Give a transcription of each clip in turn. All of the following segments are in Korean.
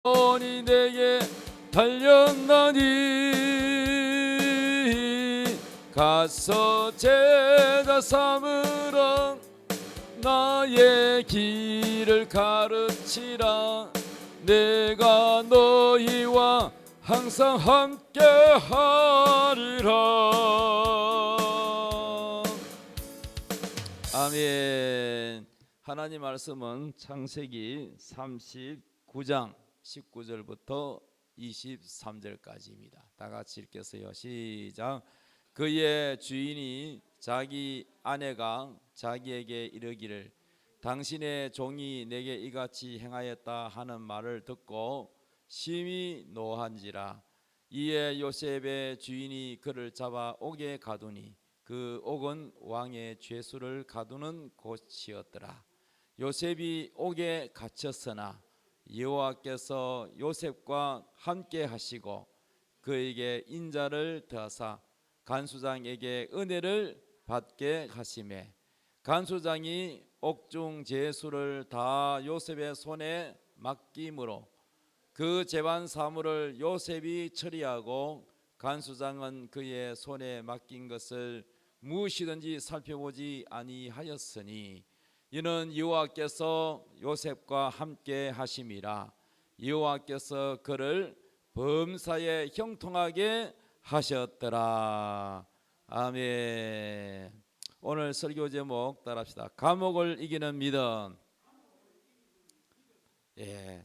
이 내게 달렸나니 가서 제자 삼으라 나의 길을 가르치라 내가 너희와 항상 함께 하리라. 아멘. 하나님 말씀은 창세기 39장 19절부터 23절까지입니다. 다 같이 읽겠어요. 시작. 그의 주인이 자기 아내가 자기에게 이르기를 당신의 종이 내게 이같이 행하였다 하는 말을 듣고 심히 노한지라. 이에 요셉의 주인이 그를 잡아 옥에 가두니 그 옥은 왕의 죄수를 가두는 곳이었더라. 요셉이 옥에 갇혔으나 여호와께서 요셉과 함께 하시고 그에게 인자를 더하사 간수장에게 은혜를 받게 하시매 간수장이 옥중 죄수를 다 요셉의 손에 맡김으로 그 재반 사물을 요셉이 처리하고 간수장은 그의 손에 맡긴 것을 무엇이든지 살펴보지 아니하였으니 이는 여호와께서 요셉과 함께 하심이라. 여호와께서 그를 범사에 형통하게 하셨더라. 아멘. 오늘 설교 제목 따라합시다. 감옥을 이기는 믿음.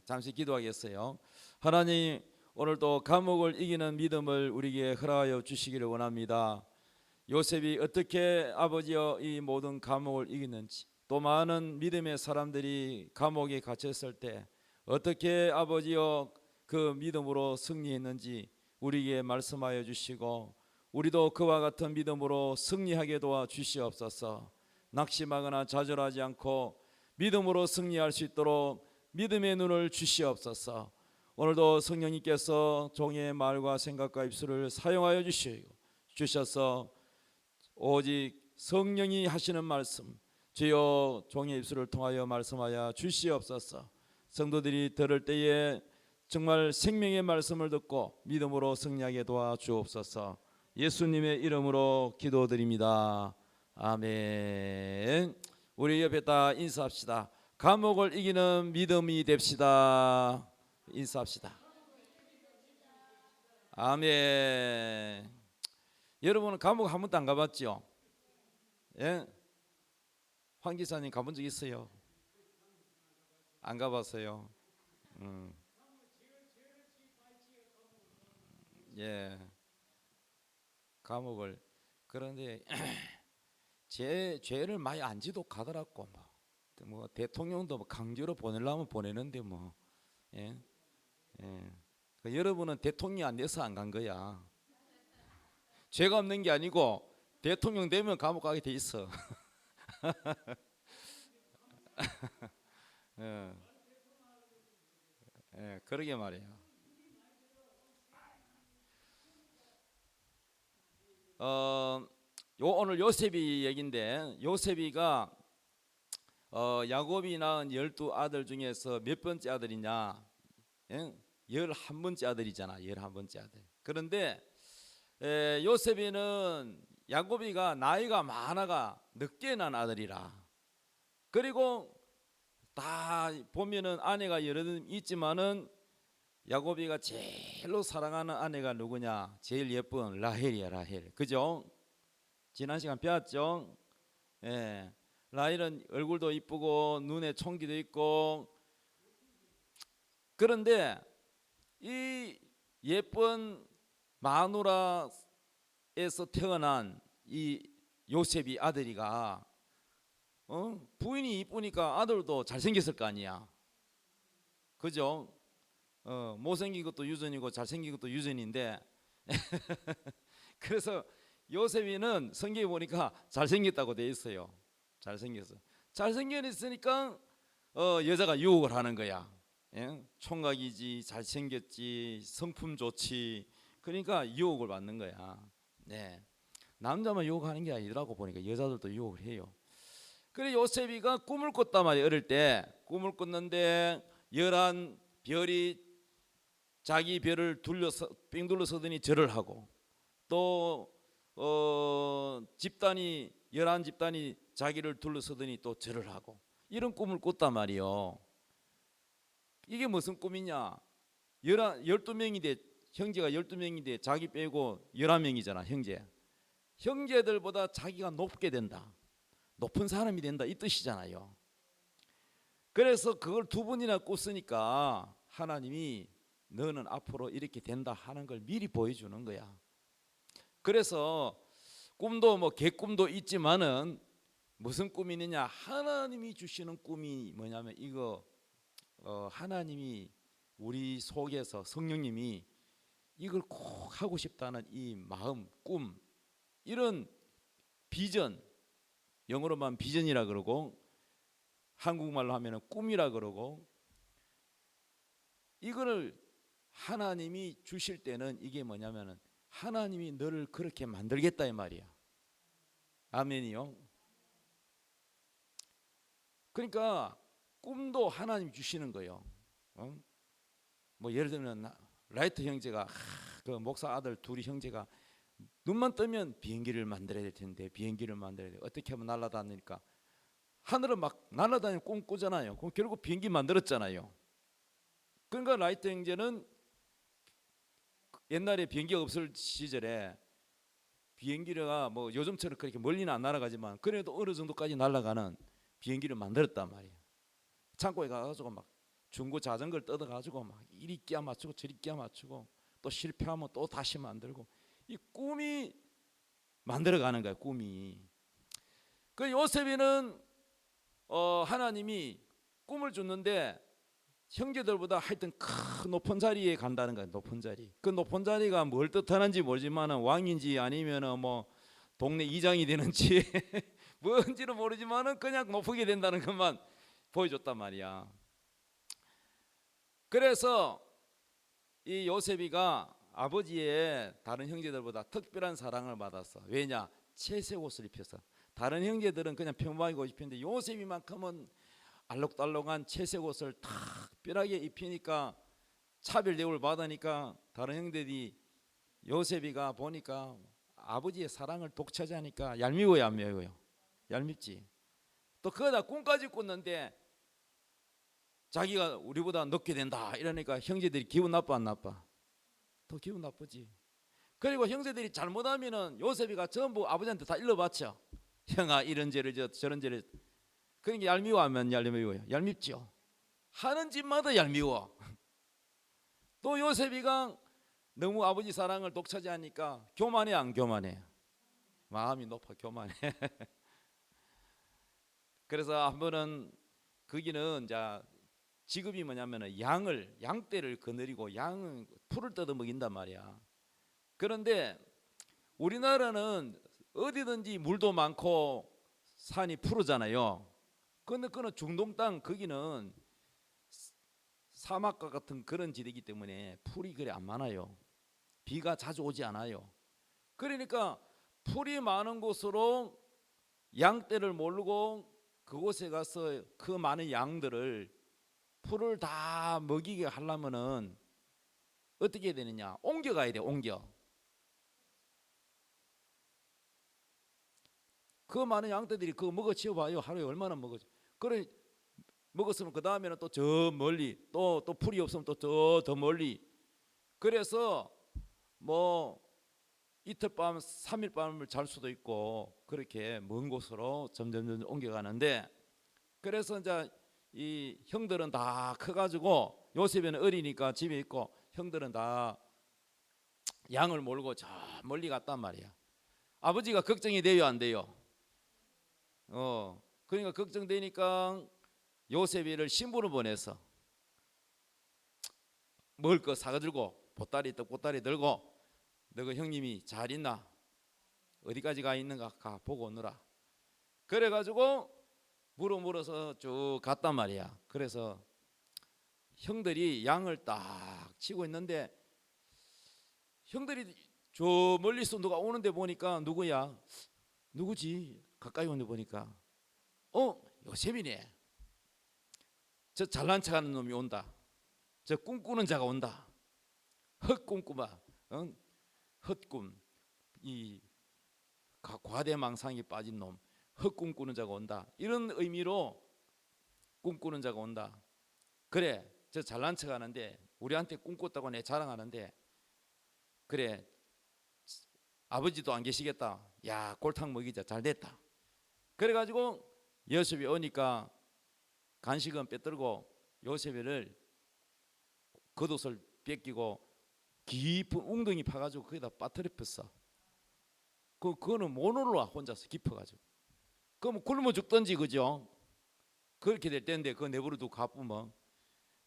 잠시 기도하겠어요. 하나님, 오늘도 감옥을 이기는 믿음을 우리에게 허락하여 주시기를 원합니다. 요셉이 어떻게 아버지여 이 모든 감옥을 이기는지, 또 많은 믿음의 사람들이 감옥에 갇혔을 때 어떻게 아버지여 그 믿음으로 승리했는지 우리에게 말씀하여 주시고 우리도 그와 같은 믿음으로 승리하게 도와 주시옵소서. 낙심하거나 좌절하지 않고 믿음으로 승리할 수 있도록 믿음의 눈을 주시옵소서. 오늘도 성령님께서 종의 말과 생각과 입술을 사용하여 주셔서 오직 성령이 하시는 말씀 주여 종의 입술을 통하여 말씀하여 주시옵소서. 성도들이 들을 때에 정말 생명의 말씀을 듣고 믿음으로 승리하게 도와주옵소서. 예수님의 이름으로 기도드립니다. 아멘. 우리 옆에 다 인사합시다. 감옥을 이기는 믿음이 됩시다. 인사합시다. 아멘. 여러분은 감옥 한 번도 안 가봤죠? 예? 황 기사님 가본 적 있어요? 안 가봤어요? 예. 감옥을 그런데 죄를 많이 안 지독하더라고. 뭐 대통령도 강제로 보내려면 보내는데 뭐. 예? 예. 여러분은 대통령이 안 돼서 안 간 거야. 죄가 없는 게 아니고 대통령 되면 감옥 가게 돼 있어. 예. 예, 그러게 말이에요. 오늘 요셉이 얘긴데 요셉이가 야곱이 낳은 12아들 중에서 몇 번째 아들이냐? 11번째 아들이잖아. 11번째 아들. 그런데 요셉이는 야곱이가 나이가 많아가 늦게 난 아들이라. 그리고 다 보면은 아내가 여러 있지만은 야곱이가 제일로 사랑하는 아내가 누구냐? 제일 예쁜 라헬이야. 라헬. 그죠? 지난 시간 배웠죠? 예. 라헬은 얼굴도 이쁘고 눈에 총기도 있고. 그런데 이 예쁜 마누라에서 태어난 이 요셉이 아들이가 부인이 이쁘니까 아들도 잘생겼을 거 아니야. 그죠? 못생긴 것도 유전이고 잘생긴 것도 유전인데 그래서 요셉이는 성경에 보니까 잘생겼다고 돼 있어요. 잘생겼으니까 여자가 유혹을 하는 거야. 예? 총각이지, 잘생겼지, 성품 좋지. 그러니까 유혹을 받는 거야. 네. 남자만 유혹하는 게 아니더라고. 보니까 여자들도 유혹을 해요. 그래 요셉이가 꿈을 꿨단 말이에요. 어릴 때 꿈을 꿨는데 11 별이 자기 별을 둘러서 삥 둘러서더니 절을 하고, 또 집단이 11집단이 자기를 둘러서더니 또 절을 하고, 이런 꿈을 꿨단 말이요. 이게 무슨 꿈이냐? 12명인데, 형제가 12명인데 자기 빼고 11명이잖아. 형제들보다 자기가 높게 된다, 높은 사람이 된다, 이 뜻이잖아요. 그래서 그걸 두 번이나 꿨으니까 하나님이 너는 앞으로 이렇게 된다 하는 걸 미리 보여주는 거야. 그래서 꿈도 뭐 개꿈도 있지만은 무슨 꿈이 있느냐? 하나님이 주시는 꿈이 뭐냐면 이거, 하나님이 우리 속에서 성령님이 이걸 꼭 하고 싶다는 이 마음, 꿈, 이런 비전, 영어로만 비전이라 그러고 한국말로 하면은 꿈이라 그러고, 이거를 하나님이 주실 때는 이게 뭐냐면은 하나님이 너를 그렇게 만들겠다 이 말이야. 아멘이요. 그러니까 꿈도 하나님 주시는 거예요. 뭐 예를 들면 라이트 형제가, 그 목사 아들 둘이 형제가 눈만 뜨면 비행기를 만들어야 될 텐데, 비행기를 만들어야 돼. 어떻게 하면 날아다니니까 하늘을 막 날아다니는 꿈 꾸잖아요. 그럼 결국 비행기 만들었잖아요. 그러니까 라이트 형제는 옛날에 비행기가 없을 시절에 비행기가 뭐 요즘처럼 그렇게 멀리는 안 날아가지만 그래도 어느 정도까지 날아가는 비행기를 만들었단 말이에요. 창고에 가가지고 막 중고 자전거를 뜯어가지고 막 이리 끼워 맞추고 저리 끼워 맞추고, 또 실패하면 또 다시 만들고, 이 꿈이 만들어가는 거야, 꿈이. 그 요셉이는 하나님이 꿈을 줬는데 형제들보다 하여튼 큰 높은 자리에 간다는 거야. 높은 자리. 그 높은 자리가 뭘 뜻하는지 모르지만은 왕인지 아니면은 뭐 동네 이장이 되는지 뭔지는 모르지만은 그냥 높게 된다는 것만 보여줬단 말이야. 그래서 이 요셉이가 아버지의 다른 형제들보다 특별한 사랑을 받았어. 왜냐? 채색 옷을 입혀서. 다른 형제들은 그냥 평범하게 옷 입혔는데 요셉이만큼은 알록달록한 채색 옷을 특별하게 입히니까 차별 대우를 받으니까 다른 형들이 요셉이가 보니까 아버지의 사랑을 독차지하니까 얄미워요, 안 얄미워요? 얄밉지. 또 그거다 꿈까지 꿨는데 자기가 우리보다 늦게 된다 이러니까 형제들이 기분 나빠 안 나빠? 더 기분 나쁘지. 그리고 형제들이 잘못하면은 요셉이가 전부 아버지한테 다 일러바쳐. 형아 이런 죄를 저런 죄를. 그러니까 얄미워 하면 얄미워요? 얄밉죠. 하는 짓마다 얄미워. 또 요셉이가 너무 아버지 사랑을 독차지하니까 교만해 안 교만해? 마음이 높아 교만해. 그래서 한 번은 거기는 자 직업이 뭐냐면은 양떼를 거느리고 양은 풀을 뜯어먹인단 말이야. 그런데 우리나라는 어디든지 물도 많고 산이 푸르잖아요. 그런데 그는 중동 땅, 거기는 사막과 같은 그런 지대이기 때문에 풀이 그리 안 많아요. 비가 자주 오지 않아요. 그러니까 풀이 많은 곳으로 양떼를 몰고 그곳에 가서 그 많은 양들을 풀을 다 먹이게 하려면은 어떻게 해야 되느냐? 옮겨가야 돼. 그 많은 양떼들이 그거 먹어 치워봐요. 하루에 얼마나 먹어지. 그래 먹었으면 그 다음에는 또 저 멀리 또 풀이 없으면 또 저 더 멀리. 그래서 뭐 이틀 밤 3일 밤을 잘 수도 있고 그렇게 먼 곳으로 점점 옮겨가는데, 그래서 이제 이 형들은 다 커가지고 요셉은 어리니까 집에 있고 형들은 다 양을 몰고 저 멀리 갔단 말이야. 아버지가 걱정이 돼요 안 돼요? 그러니까 걱정되니까 요셉이를 신부를 보내서 먹을 거 사가들고 떡보따리 들고 너가 형님이 잘 있나? 어디까지 가 있는가 가 보고 오느라. 그래가지고 물어서 쭉 갔단 말이야. 그래서 형들이 양을 딱 치고 있는데 형들이 저 멀리서 누가 오는데 보니까 누구야? 누구지? 가까이 오는데 보니까 요셉이네. 저 잘난 척하는 놈이 온다. 저 꿈꾸는 자가 온다. 헛꿈꾸마, 응? 헛꿈, 이 과대망상에 빠진 놈, 헛꿈꾸는 자가 온다. 이런 의미로 꿈꾸는 자가 온다. 그래, 저 잘난 척하는데 우리한테 꿈꿨다고 내 자랑하는데, 그래 아버지도 안 계시겠다. 야, 골탕 먹이자. 잘 됐다. 그래가지고 요셉이 오니까 간식은 빼들고 요셉이를 겉옷을 뺏기고 깊은 웅덩이 파가지고 거기다 빠뜨렸어. 그거는 못 올라 혼자서 깊어가지고. 그럼 굶어 죽던지, 그죠? 그렇게 될 때인데 그거 내버려두고 가쁘면.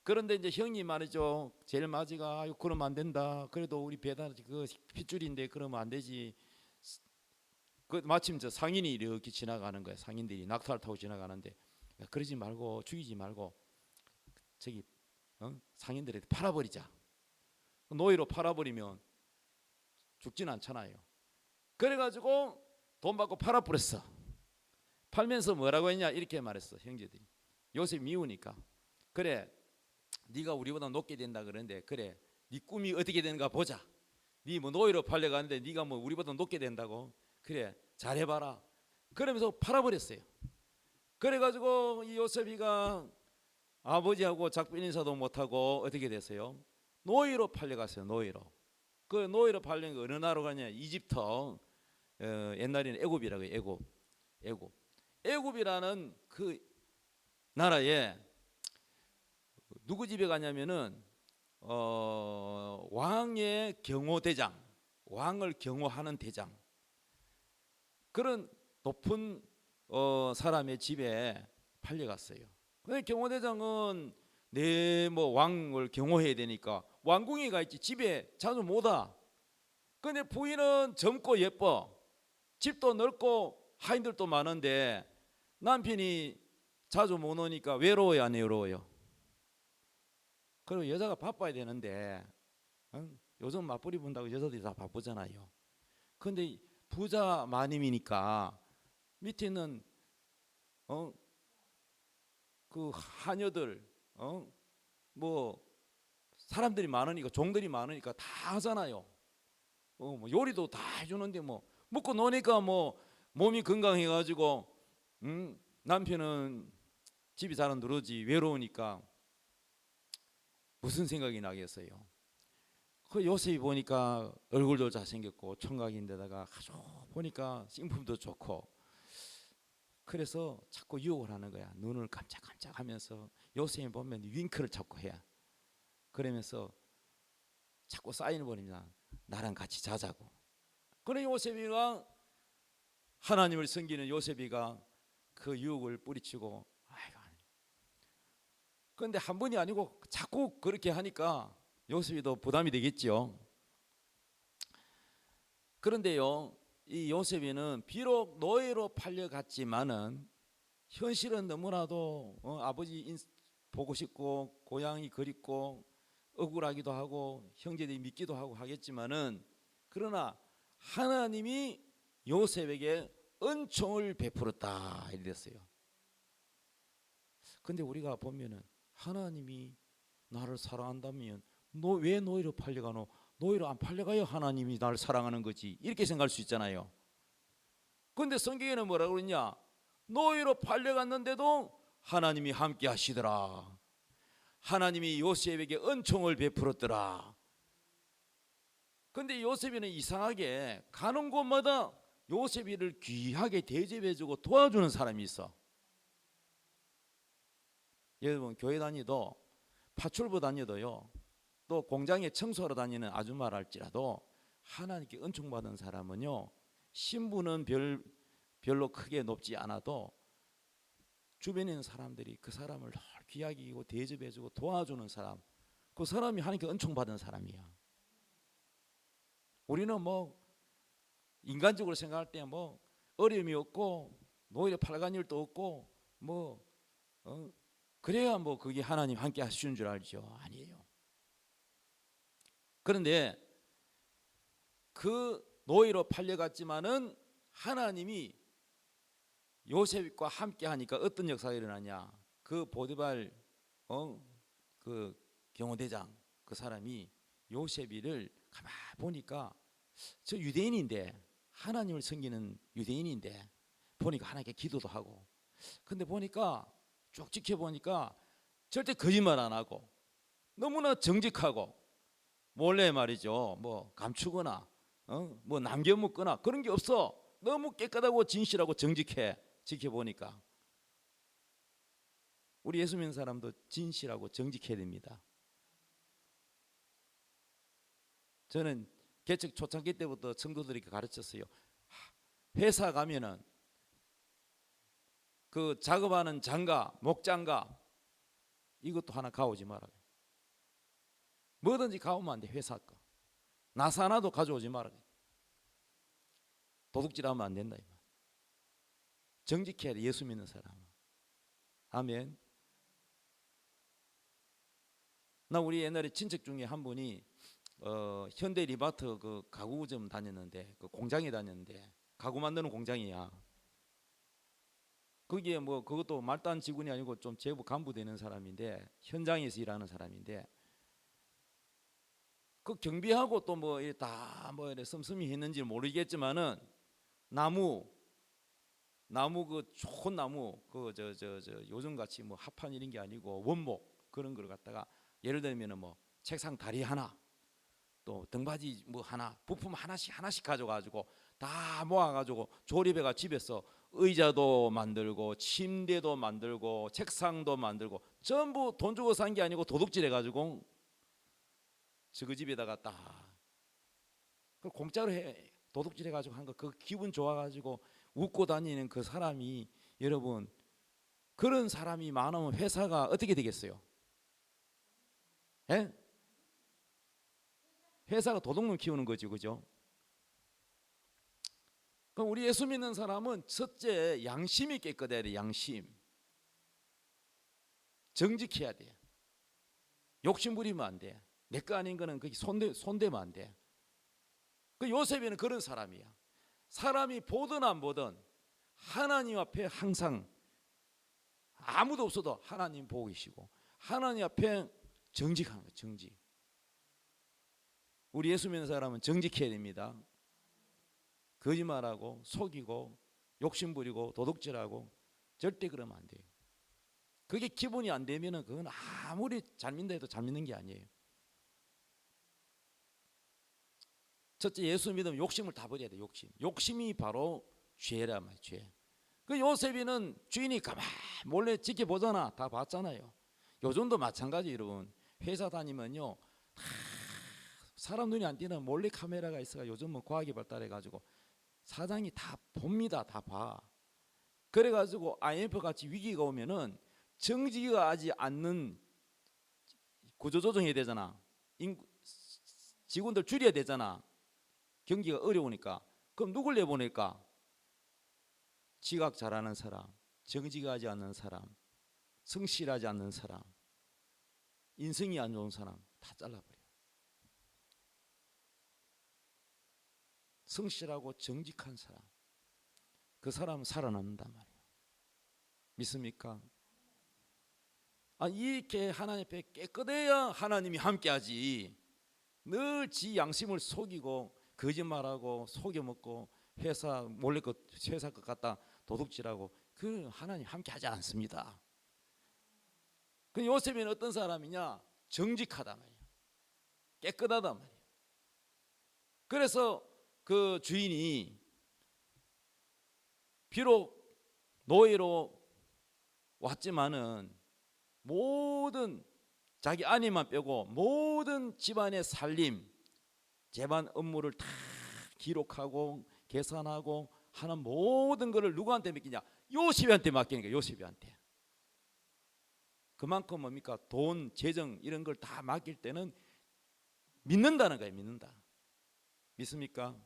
그런데 이제 형님 말이죠. 제일 마지가 아유 그러면 안 된다. 그래도 우리 배달 그 핏줄인데 그러면 안 되지. 그 마침 저 상인이 이렇게 지나가는 거야. 상인들이 낙타를 타고 지나가는데, 야, 그러지 말고 죽이지 말고 저기 상인들한테 팔아버리자. 노예로 팔아버리면 죽진 않잖아요. 그래가지고 돈 받고 팔아버렸어. 팔면서 뭐라고 했냐 이렇게 말했어. 형제들이 요셉 미우니까, 그래 네가 우리보다 높게 된다 그러는데, 그래 네 꿈이 어떻게 되는가 보자. 네 뭐 노예로 팔려가는데 네가 뭐 우리보다 높게 된다고, 그래 잘해봐라. 그러면서 팔아버렸어요. 그래가지고 이 요셉이가 아버지하고 작별 인사도 못하고 어떻게 됐어요? 노예로 팔려갔어요. 노예로. 그 노예로 팔린 거 어느 나라로 가냐? 이집트. 옛날에는 애굽이라고 해요. 애굽. 애굽이라는 그 나라에 누구 집에 가냐면은 왕의 경호대장, 왕을 경호하는 대장, 그런 높은 사람의 집에 팔려갔어요. 근데 경호대장은 내 뭐 왕을 경호해야 되니까 왕궁에 가 있지 집에 자주 못 와. 근데 부인은 젊고 예뻐, 집도 넓고 하인들도 많은데 남편이 자주 못 오니까 외로워요, 안 외로워요? 그리고 여자가 바빠야 되는데, 요즘 맞벌이 분다고 여자들이 다 바쁘잖아요. 근데 부자 마님이니까 밑에 있는 그 하녀들, 뭐 사람들이 많으니까, 종들이 많으니까 다 하잖아요. 뭐 요리도 다 해주는데 뭐 먹고 노니까 뭐 몸이 건강해가지고 남편은 집이 잘 안 들어오지, 외로우니까 무슨 생각이 나겠어요? 그 요셉이 보니까 얼굴도 잘생겼고 총각인데다가 아주 보니까 싱품도 좋고, 그래서 자꾸 유혹을 하는 거야. 눈을 깜짝깜짝 하면서 요셉이 보면 윙크를 자꾸 해. 그러면서 자꾸 사인을 보냅니다. 나랑 같이 자자고. 그래 요셉이가, 하나님을 섬기는 요셉이가 그 유혹을 뿌리치고, 아이고. 그런데 한 번이 아니고 자꾸 그렇게 하니까 요셉이 더 부담이 되겠죠. 그런데요, 이 요셉이는 비록 노예로 팔려갔지만은 현실은 너무나도 아버지 보고 싶고 고향이 그립고 억울하기도 하고 형제들이 믿기도 하고 하겠지만은, 그러나 하나님이 요셉에게 은총을 베풀었다 이랬어요. 근데 우리가 보면은 하나님이 나를 사랑한다면 너 왜 노예로 팔려가노? 노예로 안 팔려가야 하나님이 나를 사랑하는 거지, 이렇게 생각할 수 있잖아요. 근데 성경에는 뭐라고 그러냐? 노예로 팔려갔는데도 하나님이 함께 하시더라. 하나님이 요셉에게 은총을 베풀었더라. 근데 요셉이는 이상하게 가는 곳마다 요셉이를 귀하게 대접해주고 도와주는 사람이 있어. 여러분 교회 다니도, 파출부 다니도요, 또 공장에 청소하러 다니는 아줌마랄지라도 하나님께 은총받은 사람은요, 신분은 별로 크게 높지 않아도 주변에 있는 사람들이 그 사람을 귀하게 여기고 대접해주고 도와주는 사람, 그 사람이 하나님께 은총받은 사람이야. 우리는 뭐 인간적으로 생각할 때 뭐 어려움이 없고 노예로 팔아간 일도 없고 뭐 그래야 뭐 그게 하나님 함께 하시는 줄 알죠. 아니에요. 그런데 그 노예로 팔려갔지만은 하나님이 요셉과 함께 하니까 어떤 역사가 일어나냐? 그 보디발 그 경호대장 그 사람이 요셉이를 가만 보니까 저 유대인인데, 하나님을 섬기는 유대인인데 보니까 하나님께 기도도 하고, 근데 보니까 쭉 지켜보니까 절대 거짓말 안 하고 너무나 정직하고, 몰래 말이죠, 뭐 감추거나 뭐 남겨먹거나 그런 게 없어. 너무 깨끗하고 진실하고 정직해. 지켜보니까 우리 예수 믿는 사람도 진실하고 정직해야 됩니다. 저는 개척 초창기 때부터 성도들에게 가르쳤어요. 회사 가면은 그 작업하는 장갑, 목장갑 이것도 하나 가오지 마라. 뭐든지 가오면 안 돼. 회사 거 나사 하나도 가져오지 마라. 도둑질하면 안 된다. 정직해야 돼, 예수 믿는 사람은. 아멘. 나 우리 옛날에 친척 중에 한 분이 현대 리바트 그 가구점 다녔는데, 그 공장에 다녔는데, 가구 만드는 공장이야. 거기에 뭐 그것도 말단 직원이 아니고 좀 제부 간부 되는 사람인데, 현장에서 일하는 사람인데, 그 경비하고 또 뭐 다 뭐 씀씀이 했는지 모르겠지만은 나무 그 좋은 나무 그 요즘 같이 뭐 합판 이런 게 아니고 원목 그런 걸 갖다가, 예를 들면은 뭐 책상 다리 하나, 또 등받이 뭐 하나, 부품 하나씩 가져가지고 다 모아가지고 조립해가 집에서 의자도 만들고 침대도 만들고 책상도 만들고 전부 돈 주고 산 게 아니고 도둑질해가지고 그 집에다가 딱 그 공짜로 해 도둑질해가지고 한 거, 그 기분 좋아가지고 웃고 다니는 그 사람이, 여러분 그런 사람이 많으면 회사가 어떻게 되겠어요? 예? 회사가 도둑놈 키우는 거지, 그죠? 그럼 우리 예수 믿는 사람은 첫째 양심이 깨끗해야 돼. 양심 정직해야 돼. 욕심 부리면 안 돼. 내 거 아닌 거는 그게 손대면 안 돼. 그 요셉이는 그런 사람이야. 사람이 보든 안 보든 하나님 앞에 항상, 아무도 없어도 하나님 보고 계시고 하나님 앞에 정직하는 거야. 정직. 우리 예수 믿는 사람은 정직해야 됩니다. 거짓말하고 속이고 욕심 부리고 도둑질하고 절대 그러면 안 돼요. 그게 기본이 안 되면은 그건 아무리 잘 믿는다 해도 잘 믿는 게 아니에요. 첫째, 예수 믿으면 욕심을 다 버려야 돼. 욕심이 바로 죄란 말이에요. 죄. 그 요셉이는 주인이 가만 몰래 지켜보잖아. 다 봤잖아요. 요즘도 마찬가지. 여러분 회사 다니면요, 사람 눈이 안 띄는 몰래 카메라가 있어가, 요즘은 과학이 발달해가지고 사장이 다 봅니다. 다 봐. 그래가지고 IMF 같이 위기가 오면은 정지가 하지 않는 구조조정해야 되잖아. 직원들 줄여야 되잖아. 경기가 어려우니까. 그럼 누굴 내보낼까? 지각 잘하는 사람, 정직하지 않는 사람, 성실하지 않는 사람, 인성이 안 좋은 사람 다 잘라버려. 성실하고 정직한 사람, 그 사람은 살아남는단 말이에요. 믿습니까? 이렇게 하나님 앞에 깨끗해야 하나님이 함께하지. 늘 지 양심을 속이고 거짓말하고 속여먹고 회사 몰래 회사 것 갖다 도둑질하고, 그 하나님 함께하지 않습니다. 그 요셉은 어떤 사람이냐? 정직하다 말이야. 깨끗하다 말이야. 그래서 그 주인이 비록 노예로 왔지만은 모든 자기 아내만 빼고 모든 집안의 살림 재반 업무를 다 기록하고 계산하고 하는 모든 것을 누구한테 맡기냐? 요셉한테 맡기는 거예요. 요셉한테. 그만큼 뭡니까? 돈, 재정 이런 걸 다 맡길 때는 믿는다는 거예요. 믿는다. 믿습니까?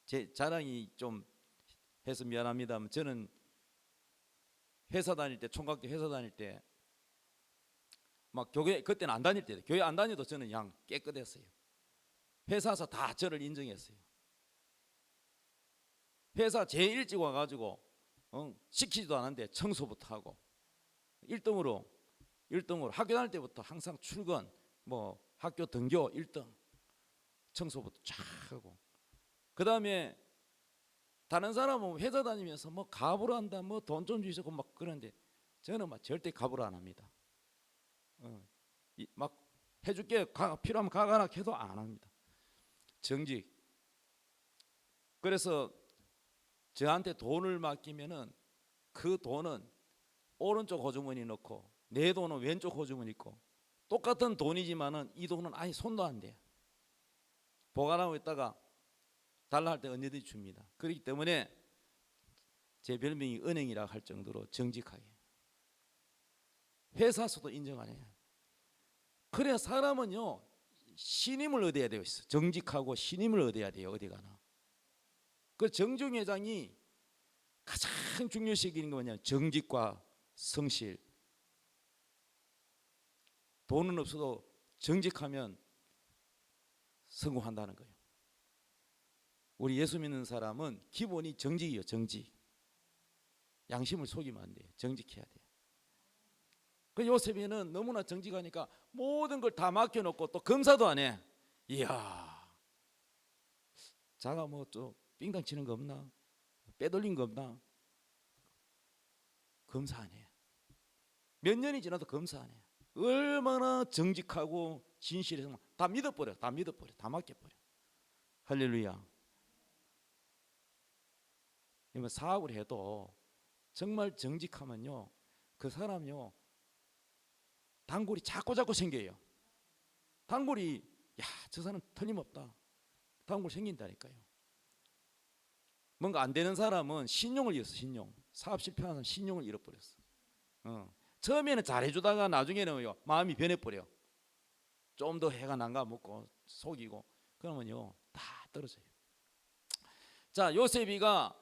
제 자랑이 좀 해서 미안합니다만, 저는 회사 다닐 때, 총각교 회사 다닐 때 막 교회, 그때는 안 다닐 때, 교회 안 다녀도 저는 그냥 깨끗했어요. 회사에서 다 저를 인정했어요. 회사 제일 일찍 와가지고 시키지도 않았는데 청소부터 하고 1등으로 학교 다닐 때부터 항상 출근, 뭐 학교 등교 1등, 청소부터 쫙 하고, 그 다음에 다른 사람은 회사 다니면서 뭐 가부를 한다, 뭐 돈 좀 주시고 막 그러는데 저는 막 절대 가부를 안 합니다. 막 해줄게, 필요하면 가거나 해도 안 합니다. 정직. 그래서 저한테 돈을 맡기면은 그 돈은 오른쪽 호주머니 넣고 내 돈은 왼쪽 호주머니 있고, 똑같은 돈이지만은 이 돈은 아예 손도 안 돼. 보관하고 있다가 달라 할 때 언제든지 줍니다. 그렇기 때문에 제 별명이 은행이라 할 정도로 정직하게, 회사에서도 인정 안 해요. 그래야 사람은요 신임을 얻어야 되어 있어. 정직하고 신임을 얻어야 돼요. 어디 가나. 그 정중 회장이 가장 중요시 여기는 게 뭐냐면 정직과 성실. 돈은 없어도 정직하면 성공한다는 거예요. 우리 예수 믿는 사람은 기본이 정직이에요. 정직. 양심을 속이면 안 돼요. 정직해야 돼요. 그 요셉이는 너무나 정직하니까 모든 걸 다 맡겨놓고 또 검사도 안 해. 이야, 자가 뭐 또 삥땅 치는 거 없나? 빼돌린 거 없나? 검사 안 해. 몇 년이 지나도 검사 안 해. 얼마나 정직하고 진실해서 다 믿어버려. 다 믿어버려. 다 맡겨버려. 할렐루야. 사업을 해도 정말 정직하면요 그 사람요 단골이 자꾸 생겨요. 단골이 야, 저 사람 틀림없다. 단골 생긴다니까요. 뭔가 안 되는 사람은 신용을 잃었어. 신용. 사업 실패하는 신용을 잃어버렸어. 처음에는 잘해주다가 나중에는 마음이 변해버려. 좀 더 해가 난가 먹고 속이고 그러면요 다 떨어져요. 자, 요셉이가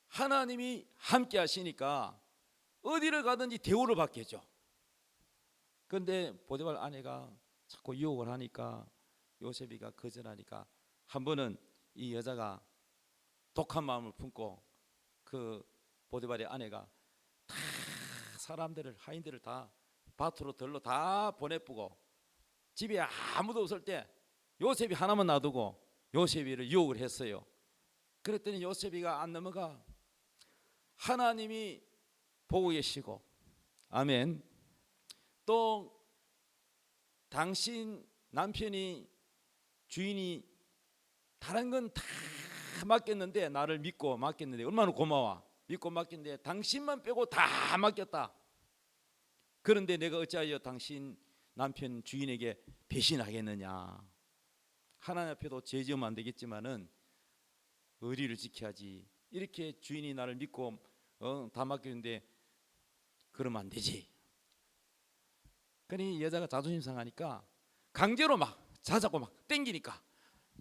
하나님이 함께 하시니까 어디를 가든지 대우를 받게 해줘. 그런데 보디발 아내가 자꾸 유혹을 하니까 요셉이가 거절하니까 한 번은 이 여자가 독한 마음을 품고 그 보디발의 아내가 다 사람들을, 하인들을 다 밭으로 들로 다 보내쁘고 집에 아무도 없을 때 요셉이 하나만 놔두고 요셉이를 유혹을 했어요. 그랬더니 요셉이가 안 넘어가. 하나님이 보고 계시고, 아멘. 또 당신 남편이, 주인이 다른 건 다 맡겼는데, 나를 믿고 맡겼는데 얼마나 고마워. 믿고 맡겼는데 당신만 빼고 다 맡겼다. 그런데 내가 어찌하여 당신 남편 주인에게 배신하겠느냐. 하나님 앞에도 죄 지으면 안 되겠지만은 의리를 지켜야지. 이렇게 주인이 나를 믿고 다 맡겼는데 그러면 안 되지. 그러니 여자가 자존심 상하니까 강제로 막 자자고 막 땡기니까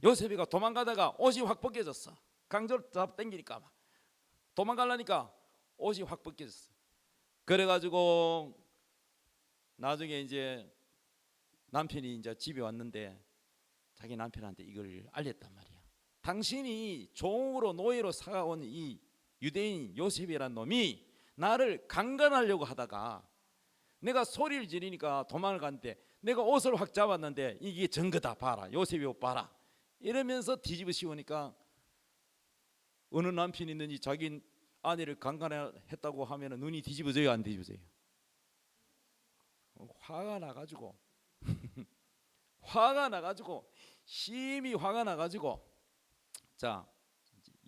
요셉이가 도망가다가 옷이 확 벗겨졌어. 강제로 잡 땡기니까 막 도망가려니까 옷이 확 벗겨졌어. 그래가지고 나중에 이제 남편이 이제 집에 왔는데 자기 남편한테 이걸 알렸단 말이야. 당신이 종으로 노예로 살아온 이 유대인 요셉이란 놈이 나를 강간하려고 하다가 내가 소리를 지르니까 도망을 갔는데 내가 옷을 확 잡았는데 이게 증거다. 봐라. 요셉이 옷 봐라. 이러면서 뒤집어 씌우니까 어느 남편이 있는지 자기 아내를 강간했다고 하면 눈이 뒤집어져요, 안 뒤집어져요? 화가 나가지고 화가 나가지고 심히 화가 나가지고, 자,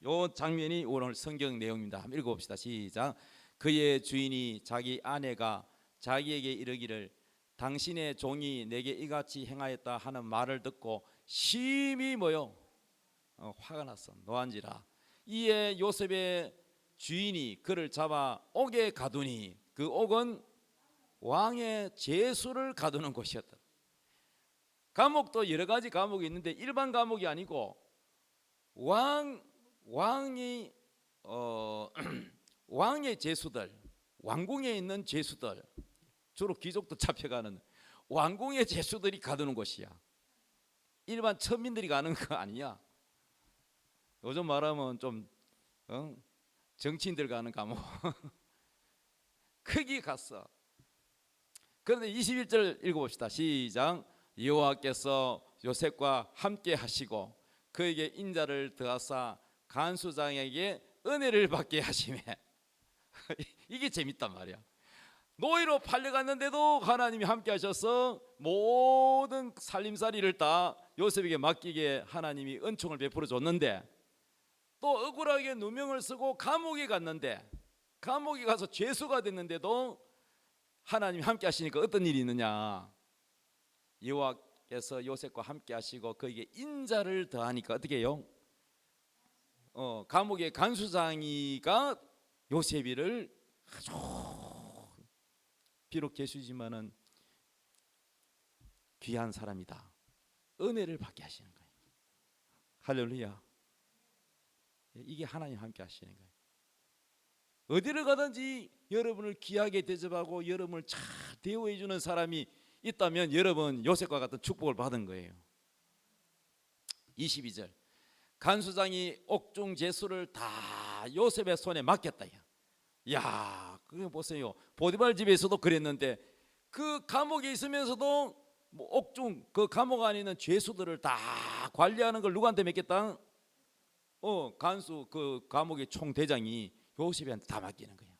요 장면이 오늘 성경 내용입니다. 한번 읽어봅시다. 시작. 그의 주인이 자기 아내가 자기에게 이르기를 당신의 종이 내게 이같이 행하였다 하는 말을 듣고 심히 뭐요? 화가 났어. 노한지라. 이에 요셉의 주인이 그를 잡아 옥에 가두니 그 옥은 왕의 제수를 가두는 곳이었다. 감옥도 여러 가지 감옥이 있는데 일반 감옥이 아니고 왕이 왕의 제수들, 왕궁에 있는 제수들, 주로 귀족도 잡혀가는 왕궁의 제수들이 가두는 곳이야. 일반 천민들이 가는 거 아니야. 요즘 말하면 좀 정치인들 가는 감옥. 거기 갔어. 그런데 21절 읽어봅시다. 시작. 여호와께서 요셉과 함께 하시고 그에게 인자를 더하사 간수장에게 은혜를 받게 하시매. 이게 재밌단 말이야. 노예로 팔려갔는데도 하나님이 함께 하셔서 모든 살림살이를 다 요셉에게 맡기게 하나님이 은총을 베풀어 줬는데, 또 억울하게 누명을 쓰고 감옥에 갔는데, 감옥에 가서 죄수가 됐는데도 하나님이 함께 하시니까 어떤 일이 있느냐, 여호와께서 요셉과 함께 하시고 그에게 인자를 더하니까 어떻게 해요? 감옥의 간수장이가 요셉이를 아주, 비록 죄수지만은 귀한 사람이다, 은혜를 받게 하시는 거예요. 할렐루야. 이게 하나님 함께 하시는 거예요. 어디를 가든지 여러분을 귀하게 대접하고 여러분을 잘 대우해 주는 사람이 있다면 여러분 요셉과 같은 축복을 받은 거예요. 22절, 간수장이 옥중 제수를 다 요셉의 손에 맡겼다. 야, 그거 보세요. 보디발 집에서도 그랬는데 그 감옥에 있으면서도 뭐 옥중 그 감옥 안에 있는 죄수들을 다 관리하는 걸 누구한테 맡겼다? 간수 그 감옥의 총대장이 요셉한테 다 맡기는 거야.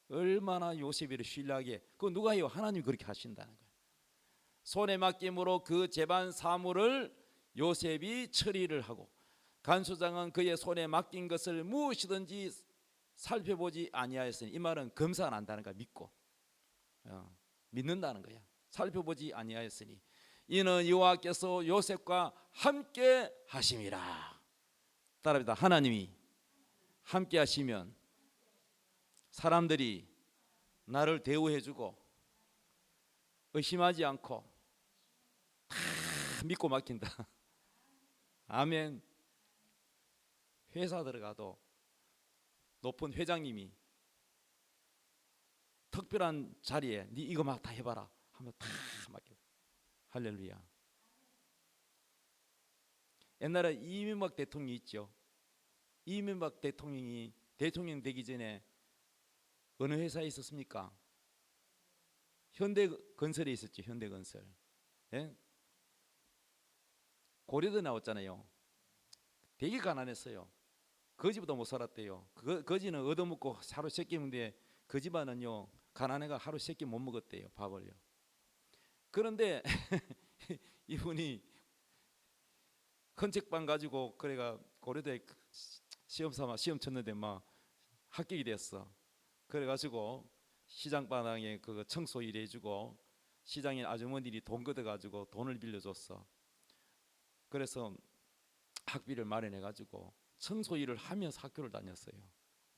얼마나 요셉이를 신뢰하게. 그거 누가 해요? 하나님이 그렇게 하신다는 거야. 손에 맡김으로 그 재반 사물을 요셉이 처리를 하고, 간수장은 그의 손에 맡긴 것을 무엇이든지 살펴보지 아니하였으니, 이 말은 검사 안 한다는 거야. 믿는다는 거야. 살펴보지 아니하였으니 이는 여호와께서 요셉과 함께 하심이라. 따라합니다. 하나님이 함께 하시면 사람들이 나를 대우해주고 의심하지 않고 다 믿고 맡긴다. 아멘. 회사 들어가도 높은 회장님이 특별한 자리에 네 이거 막 다 해봐라 하면 다 맡겨. 할렐루야. 옛날에 이명박 대통령이 있죠. 이명박 대통령이 대통령 되기 전에 어느 회사에 있었습니까? 현대건설에 있었죠. 현대건설. 예? 고려대 나왔잖아요. 되게 가난했어요. 거지보다 못 살았대요. 거지는 얻어먹고 하루 3끼 먹는데 그 집안은요 가난해가 하루 3끼 못 먹었대요, 밥을요. 그런데 이분이 헌책방 가지고 그래가 고려대 시험 쳤는데 막 합격이 됐어. 그래가지고 시장바닥에 그 청소 일 해주고 시장에 아주머니들이 돈 걷어가지고 돈을 빌려줬어. 그래서 학비를 마련해가지고 청소 일을 하면서 학교를 다녔어요.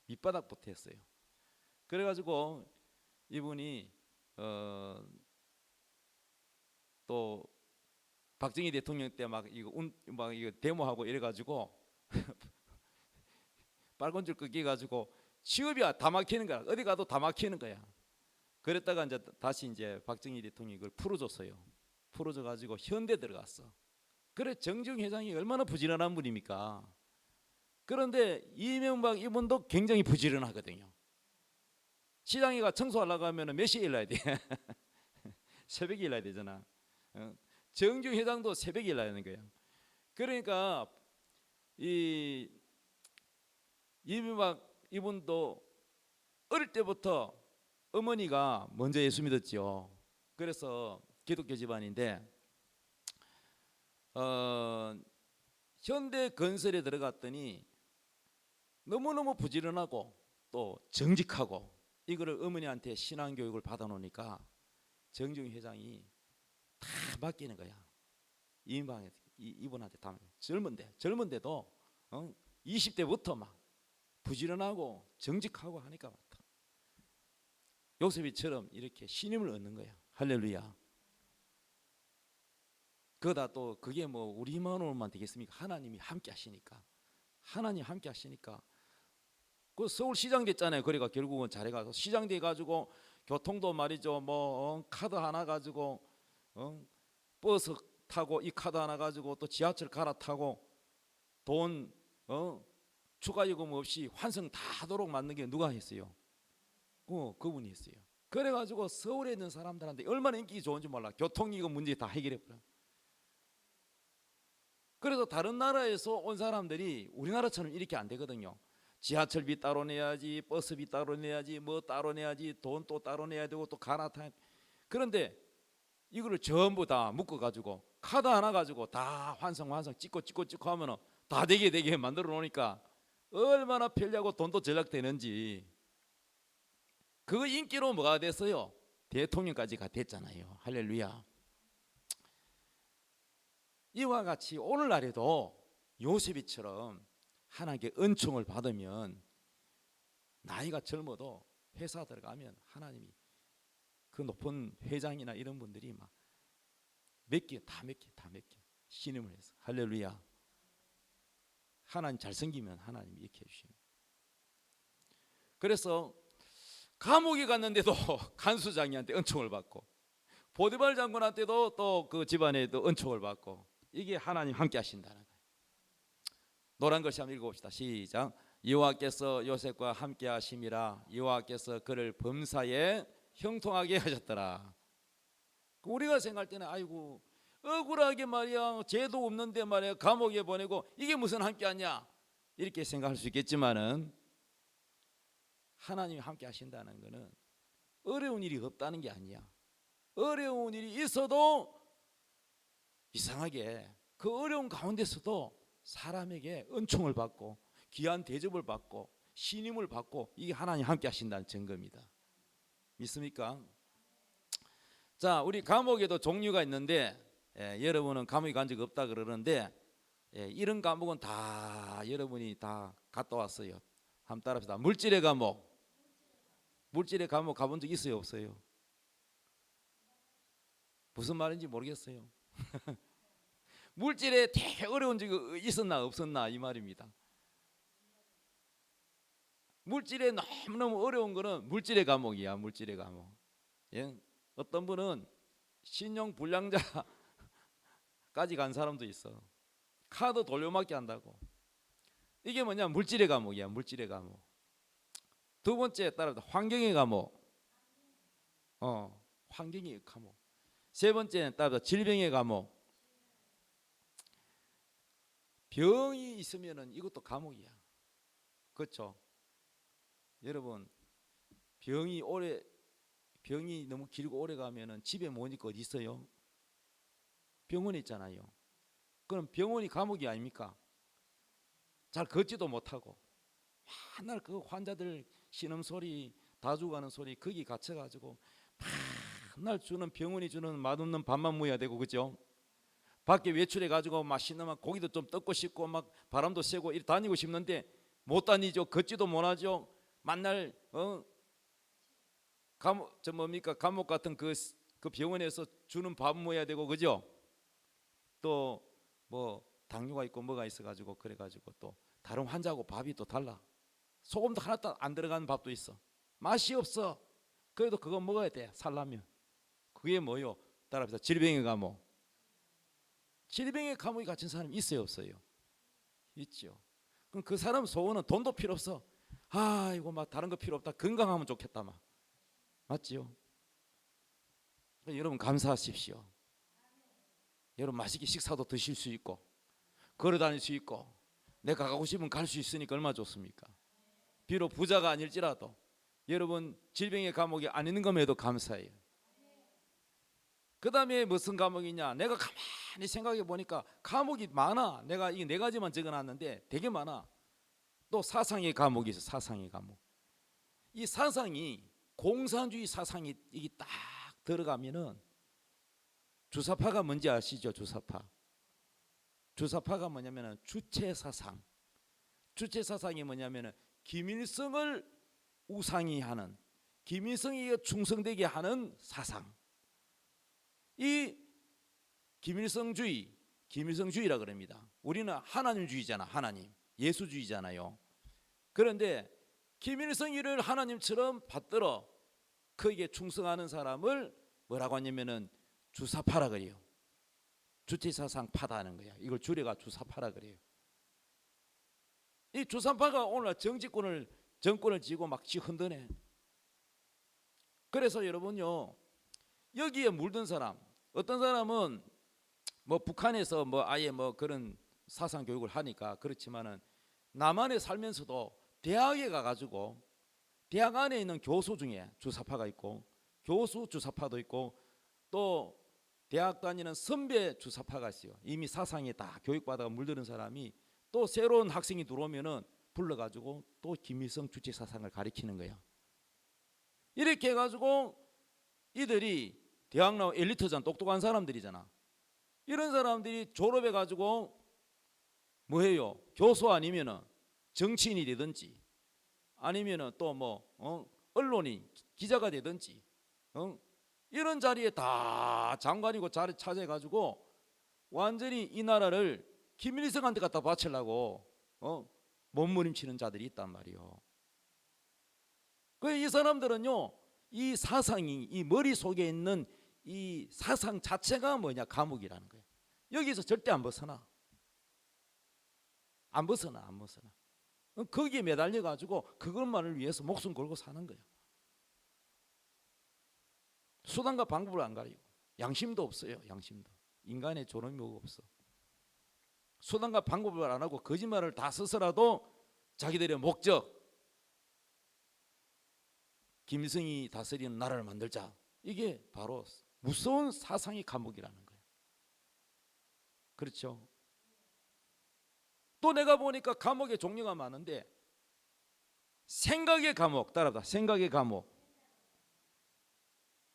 밑바닥부터 했어요. 그래가지고 이분이 또 박정희 대통령 때 막 이거 데모하고 이래가지고 빨간 줄 끄기가지고 취업이 다 막히는 거야. 어디 가도 다 막히는 거야. 그랬다가 이제 다시 이제 박정희 대통령이 그걸 풀어줬어요. 풀어줘가지고 현대 들어갔어. 그래, 정중 회장이 얼마나 부지런한 분입니까? 그런데 이명박 이분도 굉장히 부지런하거든요. 시장에가 청소하려고 하면 몇 시에 일어나야 돼? 새벽에 일어나야 되잖아. 정중 회장도 새벽에 일어나야 하는 거야. 그러니까 이 이명박 이분도 어릴 때부터 어머니가 먼저 예수 믿었죠. 그래서 기독교 집안인데 현대 건설에 들어갔더니 너무너무 부지런하고 또 정직하고 이거를 어머니한테 신앙교육을 받아놓으니까 정중 회장이 다 맡기는 거야. 이분한테 다 젊은데도 20대부터 막 부지런하고 정직하고 하니까 맞다. 요셉이처럼 이렇게 신임을 얻는 거야. 할렐루야. 그러다 또 그게 뭐 우리만으로만 되겠습니까? 하나님이 함께 하시니까. 하나님 함께 하시니까. 그 서울시장 됐잖아요. 그러니까 결국은 잘해가서 시장 돼가지고 교통도 말이죠. 카드 하나 가지고 버스 타고 이 카드 하나 가지고 또 지하철 갈아타고 돈 추가 요금 없이 환승 다 하도록 만든 게 누가 했어요? 그분이 했어요. 그래가지고 서울에 있는 사람들한테 얼마나 인기 좋은지 몰라. 교통이고 문제 다 해결해버려. 그래서 다른 나라에서 온 사람들이 우리나라처럼 이렇게 안 되거든요. 지하철비 따로 내야지, 버스비 따로 내야지, 뭐 따로 내야지, 돈 또 따로 내야 되고 또 갈아타야. 그런데 이거를 전부 다 묶어가지고 카드 하나 가지고 다 환성 찍고 하면은 다 되게 만들어 놓으니까 얼마나 편리하고 돈도 절약되는지. 그 인기로 뭐가 됐어요? 대통령까지가 됐잖아요. 할렐루야. 이와 같이 오늘날에도 요셉이처럼 하나님께 은총을 받으면 나이가 젊어도 회사 들어가면 하나님이 그 높은 회장이나 이런 분들이 막 몇 개 신임을 해서 할렐루야. 하나님 잘생기면 하나님이 이렇게 해주시는. 그래서 감옥에 갔는데도 간수장이한테 은총을 받고 보디발 장군한테도 또 그 집안에도 은총을 받고, 이게 하나님 함께 하신다는 거예요. 노란 글씨 한번 읽어봅시다. 시작. 여호와께서 요셉과 함께 하심이라 여호와께서 그를 범사에 형통하게 하셨더라. 우리가 생각할 때는 아이고 억울하게 말이야, 죄도 없는데 말이야 감옥에 보내고 이게 무슨 함께 하냐 이렇게 생각할 수 있겠지만은, 하나님이 함께 하신다는 것은 어려운 일이 없다는 게 아니야. 어려운 일이 있어도 이상하게 그 어려운 가운데서도 사람에게 은총을 받고 귀한 대접을 받고 신임을 받고, 이게 하나님 함께 하신다는 증거입니다. 믿습니까? 자, 우리 감옥에도 종류가 있는데, 여러분은 감옥에 간 적 없다 그러는데, 이런 감옥은 다 여러분이 다 갔다 왔어요. 한번 따라합시다. 물질의 감옥. 물질의 감옥 가본 적 있어요, 없어요? 무슨 말인지 모르겠어요. 물질에 되게 어려운 적이 있었나 없었나 이 말입니다. 물질에 너무너무 어려운 거는 물질의 감옥이야. 물질의 감옥. 예? 어떤 분은 신용 불량자까지 간 사람도 있어. 카드 돌려막기 한다고. 이게 뭐냐? 물질의 감옥이야. 물질의 감옥. 두 번째 따라서 환경의 감옥. 환경의 감옥. 세 번째는 따라서 질병의 감옥. 병이 있으면은 이것도 감옥이야. 그렇죠? 여러분, 병이 너무 길고 오래 가면은 집에 못 있고 어디 있어요? 병원에 있잖아요. 그럼 병원이 감옥이 아닙니까? 잘 걷지도 못하고 맨날 그 환자들 신음소리, 다 죽어가는 소리 거기 갇혀가지고 맨날 주는 병원이 주는 맛없는 밥만 먹어야 되고, 그죠? 밖에 외출해가지고 맛있는 고기도 좀 뜯고 싶고 막 바람도 쐬고 이렇게 다니고 싶는데 못 다니죠. 걷지도 못하죠. 맨날 감옥 같은 그 병원에서 주는 밥 먹어야 되고, 그죠? 또 뭐 당뇨가 있고 뭐가 있어가지고 그래가지고 또 다른 환자하고 밥이 또 달라. 소금도 하나도 안 들어가는 밥도 있어. 맛이 없어. 그래도 그거 먹어야 돼. 살라면. 그게 뭐요? 따라합시다. 질병의 감옥. 질병의 감옥에 갇힌 사람이 있어요, 없어요? 있죠. 그럼 그 사람 소원은 돈도 필요 없어. 이거 막 다른 거 필요 없다. 건강하면 좋겠다 막. 맞지요? 여러분 감사하십시오. 여러분 맛있게 식사도 드실 수 있고 걸어 다닐 수 있고 내가 가고 싶으면 갈 수 있으니까 얼마나 좋습니까? 비록 부자가 아닐지라도 여러분 질병의 감옥에 안 있는 것에도 감사해요. 그 다음에 무슨 감옥이냐? 내가 가만히 생각해 보니까 감옥이 많아. 내가 이 네 가지만 적어놨는데 되게 많아. 또 사상의 감옥이 있어. 사상의 감옥. 이 사상이 공산주의 사상이 이게 딱 들어가면은, 주사파가 뭔지 아시죠? 주사파가 뭐냐면은 주체사상. 주체사상이 뭐냐면은 김일성을 우상이 하는, 김일성에게 충성되게 하는 사상. 이 김일성주의라 그럽니다. 우리는 하나님주의잖아. 하나님 예수주의잖아요. 그런데 김일성이를 하나님처럼 받들어 그에게 충성하는 사람을 뭐라고 하냐면은 주사파라 그래요. 주체사상 파다는 거야. 이걸 줄여가 주사파라 그래요. 이 주사파가 오늘 정권을 쥐고 막 흔드네. 그래서 여러분요, 여기에 물든 사람, 어떤 사람은 뭐 북한에서 뭐 아예 뭐 그런 사상 교육을 하니까 그렇지만은 남한에 살면서도 대학에 가가지고 대학 안에 있는 교수 중에 주사파가 있고 교수 주사파도 있고 또 대학 다니는 선배 주사파가 있어요. 이미 사상에 다 교육받아 물드는 사람이 또 새로운 학생이 들어오면은 불러가지고 또 김일성 주체 사상을 가리키는 거예요. 이렇게 해가지고 이들이 대학 나온 엘리트잖아, 똑똑한 사람들이잖아. 이런 사람들이 졸업해가지고 뭐해요? 교수 아니면은 정치인이 되든지 아니면은 또 뭐 언론이 기자가 되든지 이런 자리에 다 장관이고 자리 차지해가지고 완전히 이 나라를 김일성한테 갖다 바치려고 몸부림치는 자들이 있단 말이요. 이 사람들은요, 이 사상이 이 머릿속에 있는 이 사상 자체가 뭐냐? 감옥이라는 거예요. 여기서 절대 안 벗어나. 안 벗어나. 거기에 매달려 가지고 그것만을 위해서 목숨 걸고 사는 거예요. 수단과 방법을 안 가리고 양심도 없어요. 양심도. 인간의 존엄이 없어. 수단과 방법을 안 하고 거짓말을 다 써서라도 자기들의 목적, 김일성이 다스리는 나라를 만들자, 이게 바로 무서운 사상의 감옥이라는 거예요. 그렇죠? 또 내가 보니까 감옥의 종류가 많은데 생각의 감옥, 따라다. 생각의 감옥.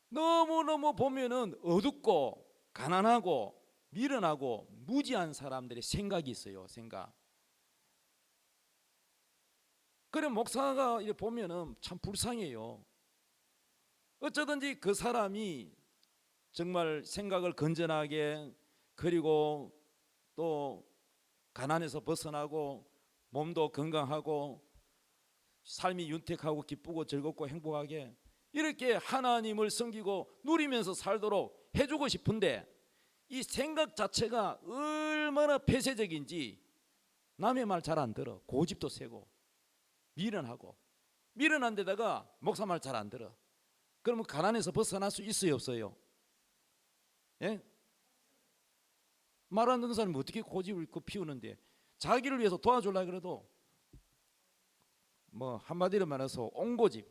너무너무 보면은 어둡고 가난하고 미련하고 무지한 사람들의 생각이 있어요. 생각. 그래 목사가 보면은 참 불쌍해요. 어쩌든지 그 사람이 정말 생각을 건전하게, 그리고 또 가난에서 벗어나고 몸도 건강하고 삶이 윤택하고 기쁘고 즐겁고 행복하게 이렇게 하나님을 섬기고 누리면서 살도록 해주고 싶은데, 이 생각 자체가 얼마나 폐쇄적인지 남의 말 잘 안 들어. 고집도 세고 미련하고, 미련한 데다가 목사 말 잘 안 들어. 그러면 가난에서 벗어날 수 있어요, 없어요? 예? 말 안 듣는 사람이 어떻게 고집을 피우는데, 자기를 위해서 도와주려고 그래도 뭐 한마디로 말해서 옹고집,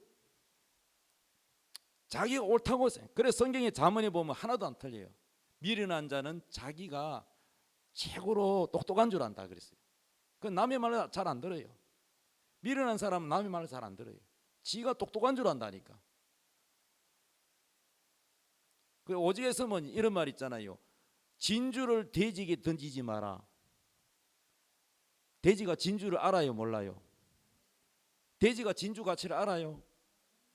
자기가 옳다고 해. 그래 성경의 잠언에 보면 하나도 안 틀려요. 미련한 자는 자기가 최고로 똑똑한 줄 안다 그랬어요. 그 남의 말을 잘 안 들어요. 미련한 사람은 남의 말을 잘 안 들어요. 지가 똑똑한 줄 안다니까. 그 오직에서는 이런 말 있잖아요. 진주를 돼지에게 던지지 마라. 돼지가 진주를 알아요, 몰라요? 돼지가 진주 가치를 알아요?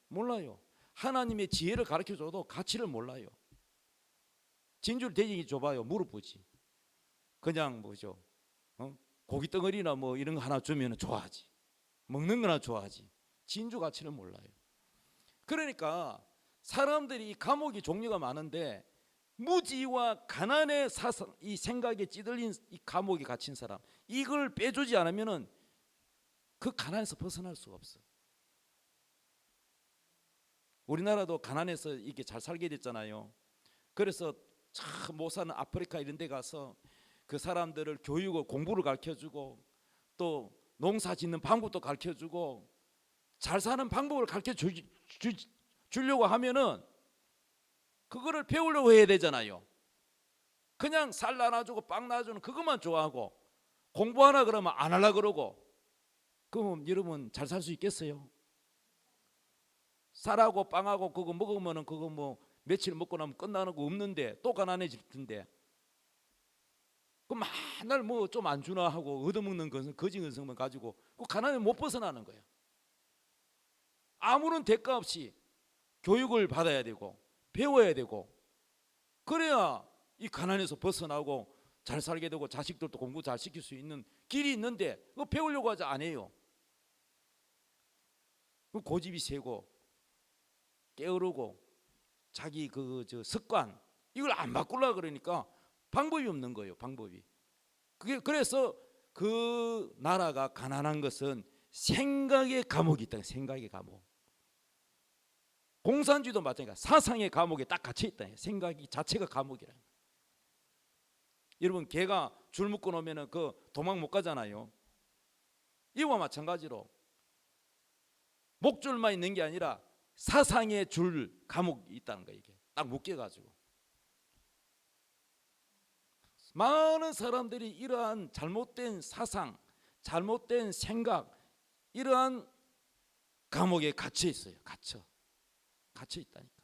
몰라요. 하나님의 지혜를 가르쳐줘도 가치를 몰라요. 진주를 돼지에게 줘봐요, 무릎보지. 그냥 뭐죠, 고기 덩어리나 뭐 이런 거 하나 주면 좋아하지. 먹는 거나 좋아하지. 진주 가치를 몰라요. 그러니까 사람들이 이 감옥이 종류가 많은데, 무지와 가난의 사상, 이 생각에 찌들린 이 감옥에 갇힌 사람, 이걸 빼주지 않으면은 그 가난에서 벗어날 수가 없어. 우리나라도 가난해서 이렇게 잘 살게 됐잖아요. 그래서 참 못 사는 아프리카 이런 데 가서 그 사람들을 교육을, 공부를 가르쳐주고 또 농사 짓는 방법도 가르쳐주고 잘 사는 방법을 가르쳐 주려고 하면은 그거를 배우려고 해야 되잖아요. 그냥 살 나눠주고 빵 나눠주는 그것만 좋아하고 공부하라 그러면 안 하려고 그러고, 그럼 여러분 잘 살 수 있겠어요? 쌀하고 빵하고 그거 먹으면은 그거 뭐 며칠 먹고 나면 끝나는 거 없는데 또 가난해질 텐데, 그 맨날 뭐 좀 안 주나 하고 얻어먹는 것은 거지 근성만 가지고 그 가난에 못 벗어나는 거예요. 아무런 대가 없이 교육을 받아야 되고 배워야 되고, 그래야 이 가난에서 벗어나고 잘 살게 되고 자식들도 공부 잘 시킬 수 있는 길이 있는데 그거 배우려고 하지 안 해요. 그 고집이 세고 게으르고 자기 저 습관 이걸 안 바꾸려고 그러니까 방법이 없는 거예요. 방법이. 그래서 그 나라가 가난한 것은 생각의 감옥이 있다. 생각의 감옥. 공산주의도 마찬가지야. 사상의 감옥에 딱 갇혀 있다. 생각이 자체가 감옥이라. 여러분, 개가 줄 묶어 놓으면 그 도망 못 가잖아요. 이와 마찬가지로 목줄만 있는 게 아니라 사상의 줄 감옥이 있다는 거예요. 이게 딱 묶여가지고 많은 사람들이 이러한 잘못된 사상, 잘못된 생각, 이러한 감옥에 갇혀 있어요. 갇혀 있다니까.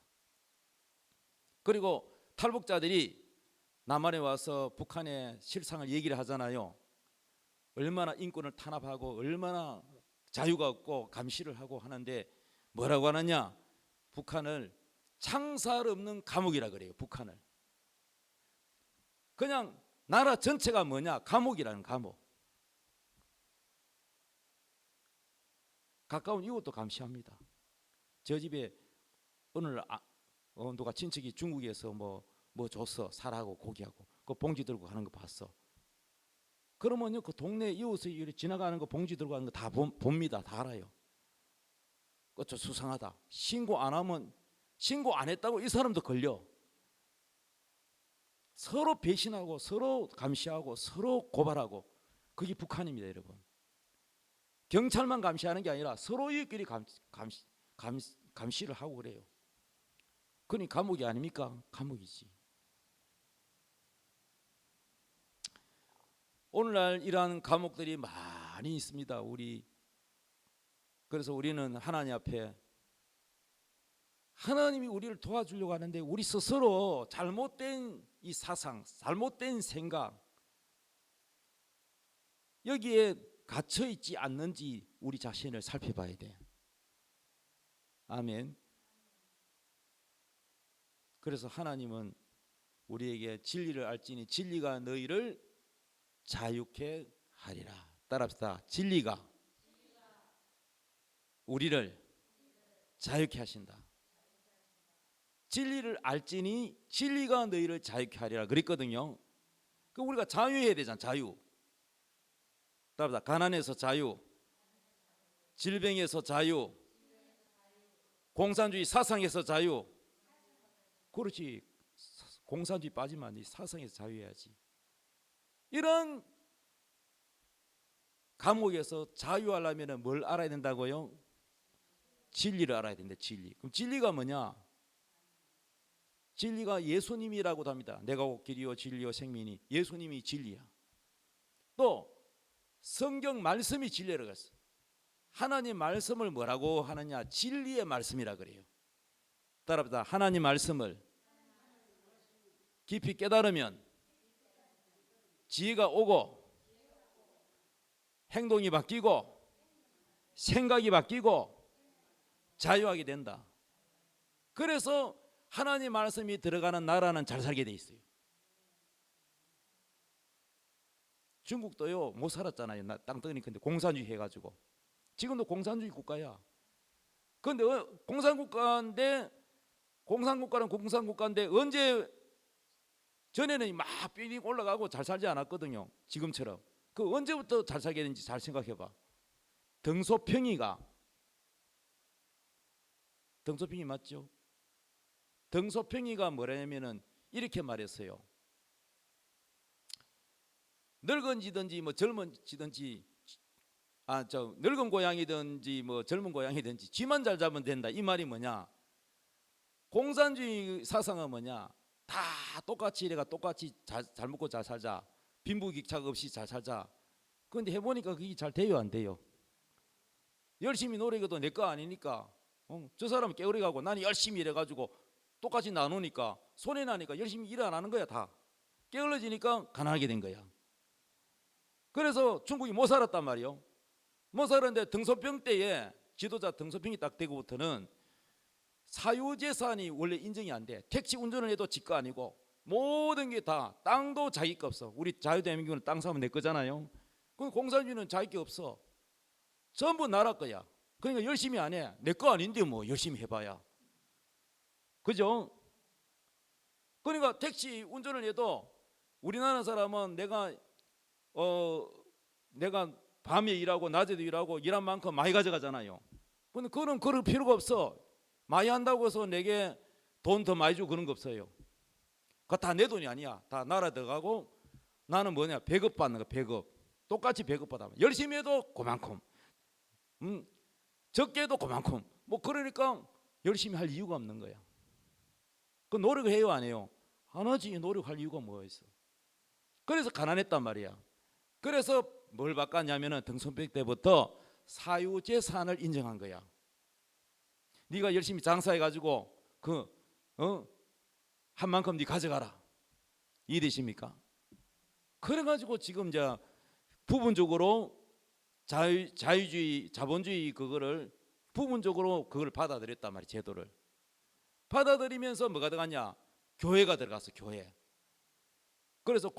그리고 탈북자들이 남한에 와서 북한의 실상을 얘기를 하잖아요. 얼마나 인권을 탄압하고 얼마나 자유가 없고 감시를 하고 하는데 뭐라고 하느냐? 북한을 창살 없는 감옥이라 그래요. 북한을 그냥 나라 전체가 뭐냐? 감옥이라는 감옥. 가까운 이웃도 감시합니다. 저 집에 오늘 누가 친척이 중국에서 뭐 줬어. 살하고 고기하고 그 봉지 들고 가는 거 봤어. 그러면요, 그 동네 이웃이 지나가는 거 봉지 들고 가는 거 다 봅니다. 다 알아요. 그것도 수상하다. 신고 안 하면, 신고 안 했다고 이 사람도 걸려. 서로 배신하고 서로 감시하고 서로 고발하고, 그게 북한입니다. 여러분, 경찰만 감시하는 게 아니라 서로끼리 감시를 하고 그래요. 그러니 감옥이 아닙니까? 감옥이지. 오늘날 이러한 감옥들이 많이 있습니다. 그래서 우리는 하나님 앞에, 하나님이 우리를 도와주려고 하는데 우리 스스로 잘못된 이 사상, 잘못된 생각, 여기에 갇혀 있지 않는지 우리 자신을 살펴봐야 돼. 아멘. 그래서 하나님은 우리에게 진리를 알지니 진리가 너희를 자유케 하리라. 따라합시다. 진리가 우리를 자유케 하신다. 진리를 알지니 진리가 너희를 자유케 하리라 그랬거든요. 그 우리가 자유해야 되잖아. 자유. 따라합시다. 가난에서 자유, 질병에서 자유, 공산주의 사상에서 자유. 그렇지. 공산주의 빠지면 안 돼. 사상에서 자유해야지. 이런 감옥에서 자유하려면 뭘 알아야 된다고요? 진리를 알아야 된다. 진리. 그럼 진리가 뭐냐? 진리가 예수님이라고도 합니다. 내가 곧 길이요 진리요 생명이니, 예수님이 진리야. 또 성경 말씀이 진리라고 했어. 하나님 말씀을 뭐라고 하느냐? 진리의 말씀이라 그래요. 따라합시다. 하나님 말씀을 깊이 깨달으면 지혜가 오고 행동이 바뀌고 생각이 바뀌고 자유하게 된다. 그래서 하나님 말씀이 들어가는 나라는 잘 살게 돼 있어요. 중국도요 못 살았잖아요. 땅덩이 큰데 공산주의 해가지고. 지금도 공산주의 국가야. 그런데 공산국가는 공산국가인데 언제 전에는 막 삐릭 올라가고 잘 살지 않았거든요. 지금처럼. 그 언제부터 잘 살게 되는지 잘 생각해봐. 덩소평이 맞죠? 덩소평이가 뭐냐면은 이렇게 말했어요. 늙은지든지 뭐 젊은지든지 늙은 고양이든지 뭐 젊은 고양이든지 쥐만 잘 잡으면 된다. 이 말이 뭐냐? 공산주의 사상은 뭐냐? 다 똑같이 이래가 똑같이 잘 먹고 잘 살자. 빈부격차 없이 잘 살자. 그런데 해보니까 그게 잘 돼요, 안 돼요? 열심히 노력해도 내 거 아니니까. 저 사람은 게으르게 가고 나는 열심히 일해가지고 똑같이 나누니까 손해 나니까 열심히 일 안 하는 거야. 다 게을러지니까 가난하게 된 거야. 그래서 중국이 못 살았단 말이요. 못 살았는데 덩소평 때에 지도자 덩소평이 딱 되고부터는 사유재산이 원래 인정이 안 돼. 택시 운전을 해도 지 거 아니고 모든 게 다, 땅도 자기 거 없어. 우리 자유대한민국은 땅 사면 내 거잖아요. 그럼 공산주의는 자기 게 없어. 전부 나라 거야. 그러니까 열심히 안 해. 내 거 아닌데 뭐 열심히 해봐야. 그죠? 그러니까 택시 운전을 해도 우리나라 사람은 내가 밤에 일하고 낮에도 일하고 일한 만큼 많이 가져가잖아요. 근데 그거는 그럴 필요가 없어. 많이 한다고 해서 내게 돈 더 많이 주고 그런 거 없어요. 그거 다 내 돈이 아니야. 다 나라 들어가고 나는 뭐냐, 배급 받는 거. 배급 똑같이 배급 받아. 열심히 해도 그만큼, 적게 해도 그만큼. 뭐 그러니까 열심히 할 이유가 없는 거야. 그 노력을 해요, 안 해요? 안 하지. 노력할 이유가 뭐가 있어? 그래서 가난했단 말이야. 그래서 뭘 바꿨냐면은 등손백 때부터 사유재산을 인정한 거야. 네가 열심히 장사해가지고 한 만큼 네 가져가라. 이해되십니까? 그래가지고 지금 이제 부분적으로 자유주의, 자본주의 그거를 부분적으로 그걸 받아들였단 말이야. 제도를 받아들이면서 뭐가 들어갔냐? 교회가 들어갔어. 교회. 그래서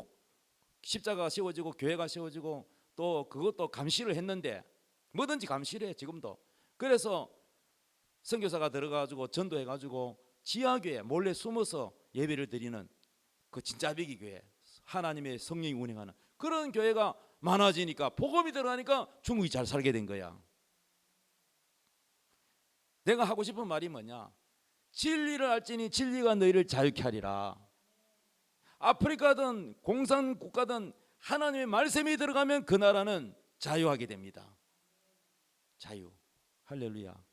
십자가가 세워지고 교회가 세워지고 또 그것도 감시를 했는데, 뭐든지 감시를 해 지금도. 그래서 선교사가 들어가지고 전도해가지고 지하교회 몰래 숨어서 예배를 드리는 그 진짜 배기 교회, 하나님의 성령이 운행하는 그런 교회가 많아지니까, 복음이 들어가니까 중국이 잘 살게 된 거야. 내가 하고 싶은 말이 뭐냐? 진리를 알지니 진리가 너희를 자유케 하리라. 아프리카든 공산국가든 하나님의 말씀이 들어가면 그 나라는 자유하게 됩니다. 자유. 할렐루야.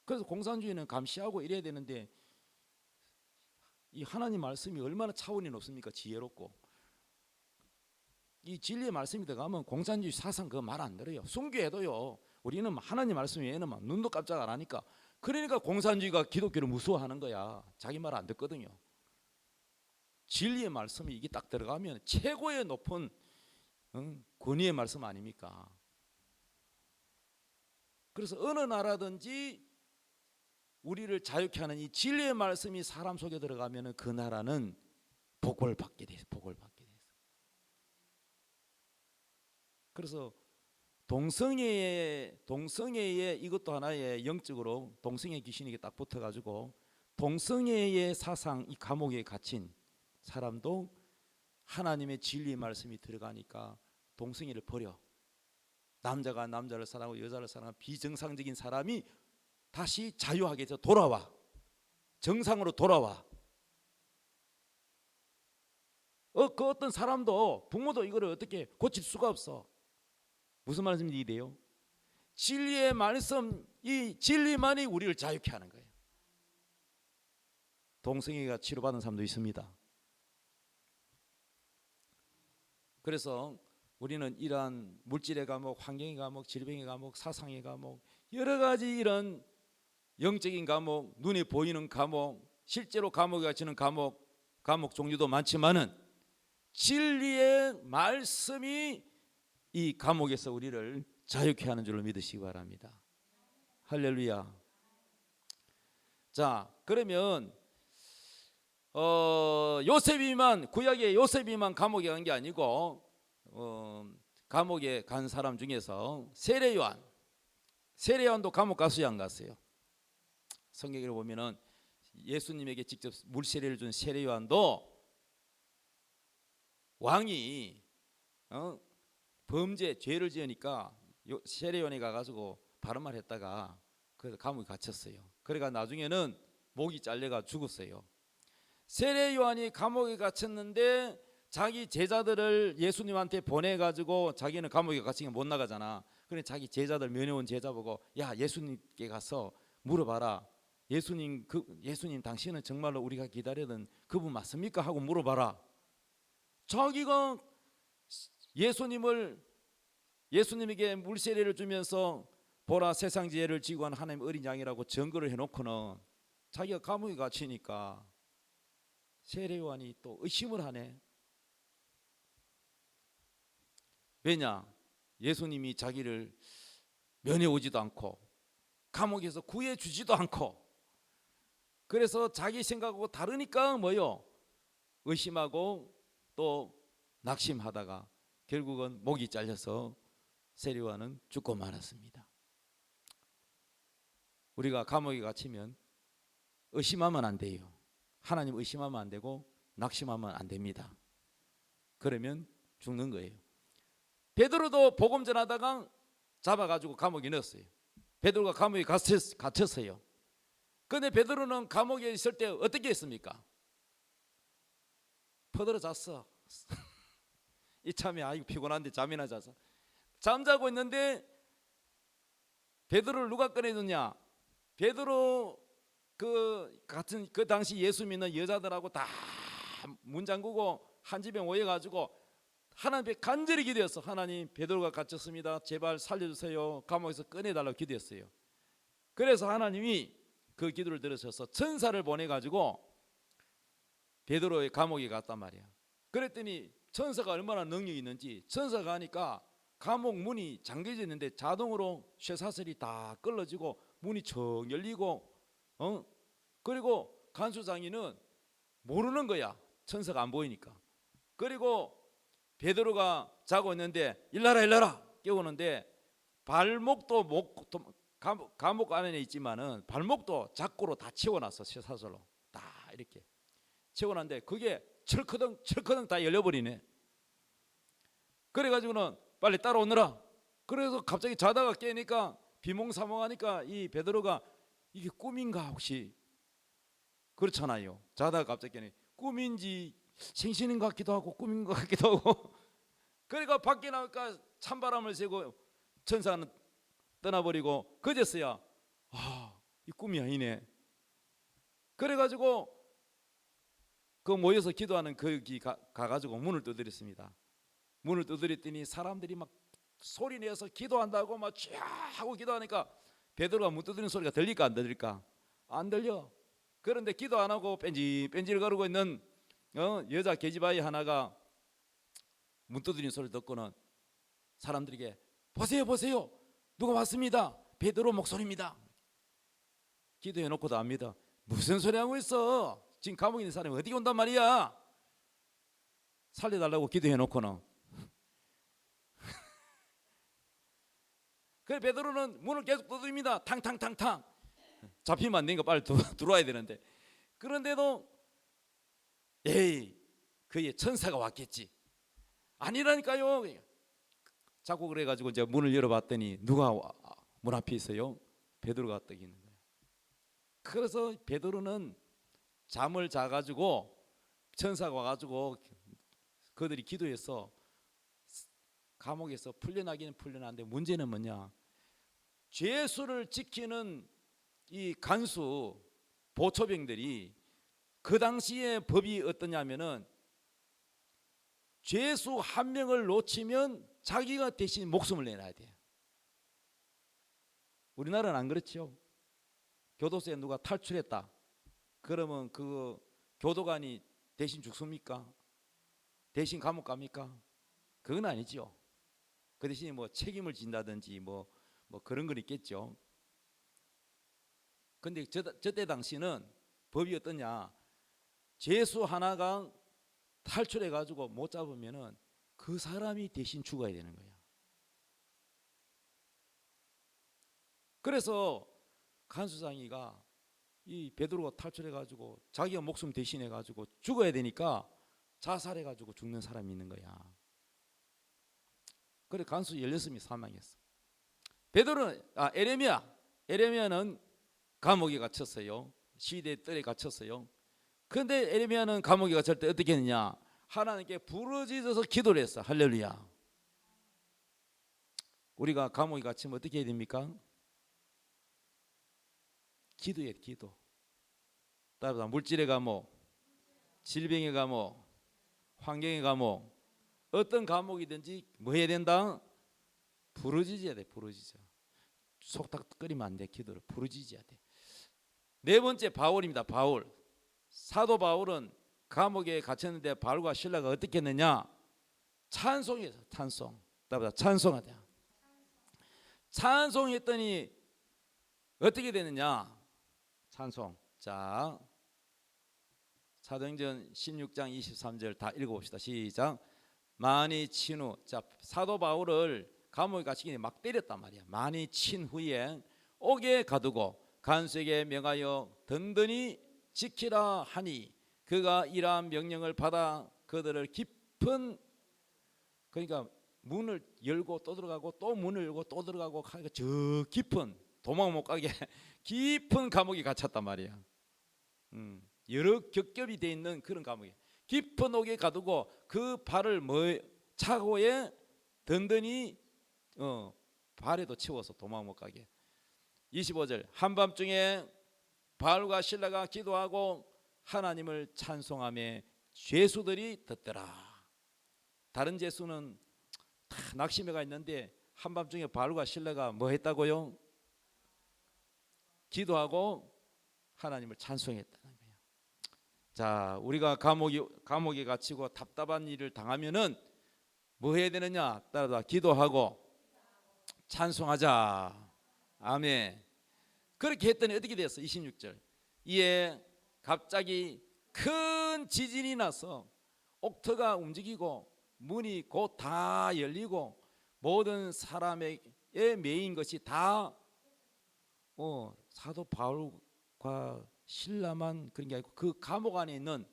그래서 공산주의는 감시하고 이래야 되는데, 이 하나님 말씀이 얼마나 차원이 높습니까? 지혜롭고. 이 진리의 말씀이 들어가면 공산주의 사상 그거 말 안 들어요. 순교해도요, 우리는 하나님 말씀 외에는 막 눈도 깜짝 안 하니까. 그러니까 공산주의가 기독교를 무서워하는 거야. 자기 말 안 듣거든요. 진리의 말씀이 이게 딱 들어가면 최고의 높은 권위의 말씀 아닙니까? 그래서 어느 나라든지 우리를 자유케 하는 이 진리의 말씀이 사람 속에 들어가면 그 나라는 복을 받게 돼요. 복을 받게 돼요. 그래서 동성애의 이것도 하나의 영적으로 동성애 귀신에게 딱 붙어가지고 동성애의 사상, 이 감옥에 갇힌 사람도 하나님의 진리의 말씀이 들어가니까 동성애를 버려. 남자가 남자를 사랑하고 여자를 사랑하는 비정상적인 사람이 다시 자유하게 해서 돌아와. 정상으로 돌아와. 그 어떤 사람도, 부모도 이거를 어떻게 고칠 수가 없어. 무슨 말씀인지 이해돼요? 진리의 말씀, 이 진리만이 우리를 자유케 하는 거예요. 동성애가 치료받은 사람도 있습니다. 그래서 우리는 이러한 물질의 감옥, 환경의 감옥, 질병의 감옥, 사상의 감옥, 여러 가지 이런 영적인 감옥, 눈에 보이는 감옥, 실제로 감옥에 갇히는 감옥 종류도 많지만은 진리의 말씀이 이 감옥에서 우리를 자유케 하는 줄로 믿으시기 바랍니다. 할렐루야. 자, 그러면 요셉이만, 구약의 요셉이만 감옥에 간 게 아니고 감옥에 간 사람 중에서 세례요한도 감옥 갔어요, 안 갔어요? 성경에 보면은 예수님에게 직접 물세례를 준 세례요한도 왕이 범죄, 죄를 지으니까 세례요한이 가가지고 바른 말 했다가 그래서 감옥에 갇혔어요. 그러니까 나중에는 목이 잘려가 죽었어요. 세례요한이 감옥에 갇혔는데 자기 제자들을 예수님한테 보내가지고, 자기는 감옥에 갇히면 못 나가잖아. 그래 자기 제자들, 면회온 제자 보고, 야, 예수님께 가서 물어봐라. 예수님 당신은 정말로 우리가 기다리던 그분 맞습니까? 하고 물어봐라. 자기가 예수님에게 물세례를 주면서 보라, 세상 죄를 지고 한 하나님 어린 양이라고 증거를 해놓고는 자기가 감옥에 갇히니까 세례요한이 또 의심을 하네. 왜냐? 예수님이 자기를 면회 오지도 않고 감옥에서 구해 주지도 않고, 그래서 자기 생각하고 다르니까 뭐요? 의심하고 또 낙심하다가 결국은 목이 잘려서 세례요한은 죽고 말았습니다. 우리가 감옥에 갇히면 의심하면 안 돼요. 하나님 의심하면 안 되고 낙심하면 안 됩니다. 그러면 죽는 거예요. 베드로도 복음 전하다가 잡아가지고 감옥에 넣었어요. 베드로가 감옥에 갇혔어요. 그런데 베드로는 감옥에 있을 때 어떻게 했습니까? 퍼들어 잤어. 이참에 아이고 피곤한데 잠이나 자서 잠자고 있는데 베드로를 누가 꺼내줬냐? 베드로 그 당시 예수 믿는 여자들하고 다 문 잠그고 한 집에 모여가지고 하나님께 간절히 기도했어. 하나님, 베드로가 갇혔습니다. 제발 살려주세요. 감옥에서 꺼내달라고 기도했어요. 그래서 하나님이 그 기도를 들으셔서 천사를 보내가지고 베드로의 감옥에 갔단 말이야. 그랬더니 천사가 얼마나 능력이 있는지, 천사가 하니까 감옥 문이 잠겨져 있는데 자동으로 쇠사슬이 다 끌어지고 문이 척 열리고, 그리고 간수장이는 모르는 거야. 천사가 안 보이니까. 그리고 베드로가 자고 있는데 일어나라 깨우는데 발목도 감옥 안에 있지만은 발목도 자꾸로 다 채워놨어. 쇠사슬로 다 이렇게 채워놨는데 그게 철커덩 다 열려버리네. 그래가지고는 빨리 따라오느라. 그래서 갑자기 자다가 깨니까 비몽사몽하니까 이 베드로가 이게 꿈인가 혹시, 그렇잖아요. 자다가 갑자기 깨니 꿈인지 생신인 것 같기도 하고 꿈인 것 같기도 하고. 그러니까 밖에 나오니까 찬바람을 쐬고 천사는 떠나버리고 그제서야 이 꿈이 아니네. 그래가지고 그 모여서 기도하는 거기 가가지고 문을 두드렸습니다. 문을 두드렸더니 사람들이 막 소리 내서 기도한다고 막 쫙 하고 기도하니까 베드로가 문 두드리는 소리가 들릴까 안 들릴까? 안 들려. 그런데 기도 안 하고 뺀질 거리고 있는 여자 계집아이 하나가 문 두드리는 소리 듣고는 사람들에게 보세요 누가 왔습니다. 베드로 목소리입니다. 기도해놓고도 안 믿어. 무슨 소리 하고 있어? 지금 감옥에 있는 사람이 어디 온단 말이야? 살려달라고 기도해놓고는. 그래 베드로는 문을 계속 두드립니다. 탕탕탕탕. 잡히면 안 되니까 빨리 들어와야 되는데, 그런데도 에이 그의 천사가 왔겠지. 아니라니까요. 자꾸 그래가지고 이제 문을 열어봤더니 누가 문 앞에 있어요? 베드로가 떡 있는 거예요. 그래서 베드로는 잠을 자가지고 천사가 와가지고 그들이 기도해서 감옥에서 풀려나기는 풀려나는데 문제는 뭐냐? 죄수를 지키는 이 간수 보초병들이 그 당시에 법이 어떠냐면은 죄수 한 명을 놓치면 자기가 대신 목숨을 내놔야 돼요. 우리나라는 안 그렇죠. 교도소에 누가 탈출했다 그러면 그 교도관이 대신 죽습니까? 대신 감옥 갑니까? 그건 아니죠. 그 대신에 뭐 책임을 진다든지 뭐 그런 건 있겠죠. 근데 저때 당시는 법이 어떠냐? 죄수 하나가 탈출해 가지고 못 잡으면은 그 사람이 대신 죽어야 되는 거야. 그래서 간수장이가 이 베드로가 탈출해 가지고 자기가 목숨 대신해 가지고 죽어야 되니까 자살해 가지고 죽는 사람이 있는 거야. 그래 간수 16명이 사망했어. 베드로는 에레미야는 감옥에 갇혔어요. 시대의 뜰에 갇혔어요. 그런데 에레미야는 감옥에 갇힐 때 어떻게 했느냐? 하나님께 부르짖어서 기도를 했어. 할렐루야. 우리가 감옥에 갇히면 어떻게 해야 됩니까? 기도해. 기도. 따라서 물질의 감옥, 질병의 감옥, 환경의 감옥, 어떤 감옥이든지 뭐 해야 된다? 부르짖어야 돼. 부르짖어. 속닥거리면 안 돼. 기도를 부르짖어야 돼. 네 번째 바울입니다. 바울. 사도 바울은 감옥에 갇혔는데 바울과 실라가 어떻게 했느냐? 찬송해서 찬송. 따라서 찬송하다. 찬송했더니 어떻게 되느냐? 찬송. 자, 사도행전 16장 23절 다 읽어봅시다. 시작. 많이 친 후, 자 사도 바울을 감옥에 갇히기 막 때렸단 말이야. 많이 친 후에 옥에 가두고 간수에게 명하여 든든히 지키라 하니 그가 이러한 명령을 받아 그들을 깊은, 그러니까 문을 열고 또 들어가고 또 문을 열고 또 들어가고 하니까 저 깊은 도망 못 가게 깊은 감옥에 갇혔단 말이야. 여러 겹겹이 돼 있는 그런 감옥에 깊은 옥에 가두고 그 발을 차고에 든든히 발에도 채워서 도망 못 가게. 25절 한밤중에 바울과 실라가 기도하고 하나님을 찬송하며 죄수들이 듣더라. 다른 죄수는 다 낙심해 가 있는데 한밤중에 바울과 실라가 뭐 했다고요? 기도하고 하나님을 찬송했다는 거예요. 자, 우리가 감옥에 갇히고 답답한 일을 당하면은 뭐 해야 되느냐? 따라다 기도하고 찬송하자. 아멘. 그렇게 했더니 어떻게 됐어? 26절. 이에 갑자기 큰 지진이 나서 옥터가 움직이고 문이 곧 다 열리고 모든 사람의 매인 것이 다 사도 바울과 신라만 그런 게 아니고 그 감옥 안에 있는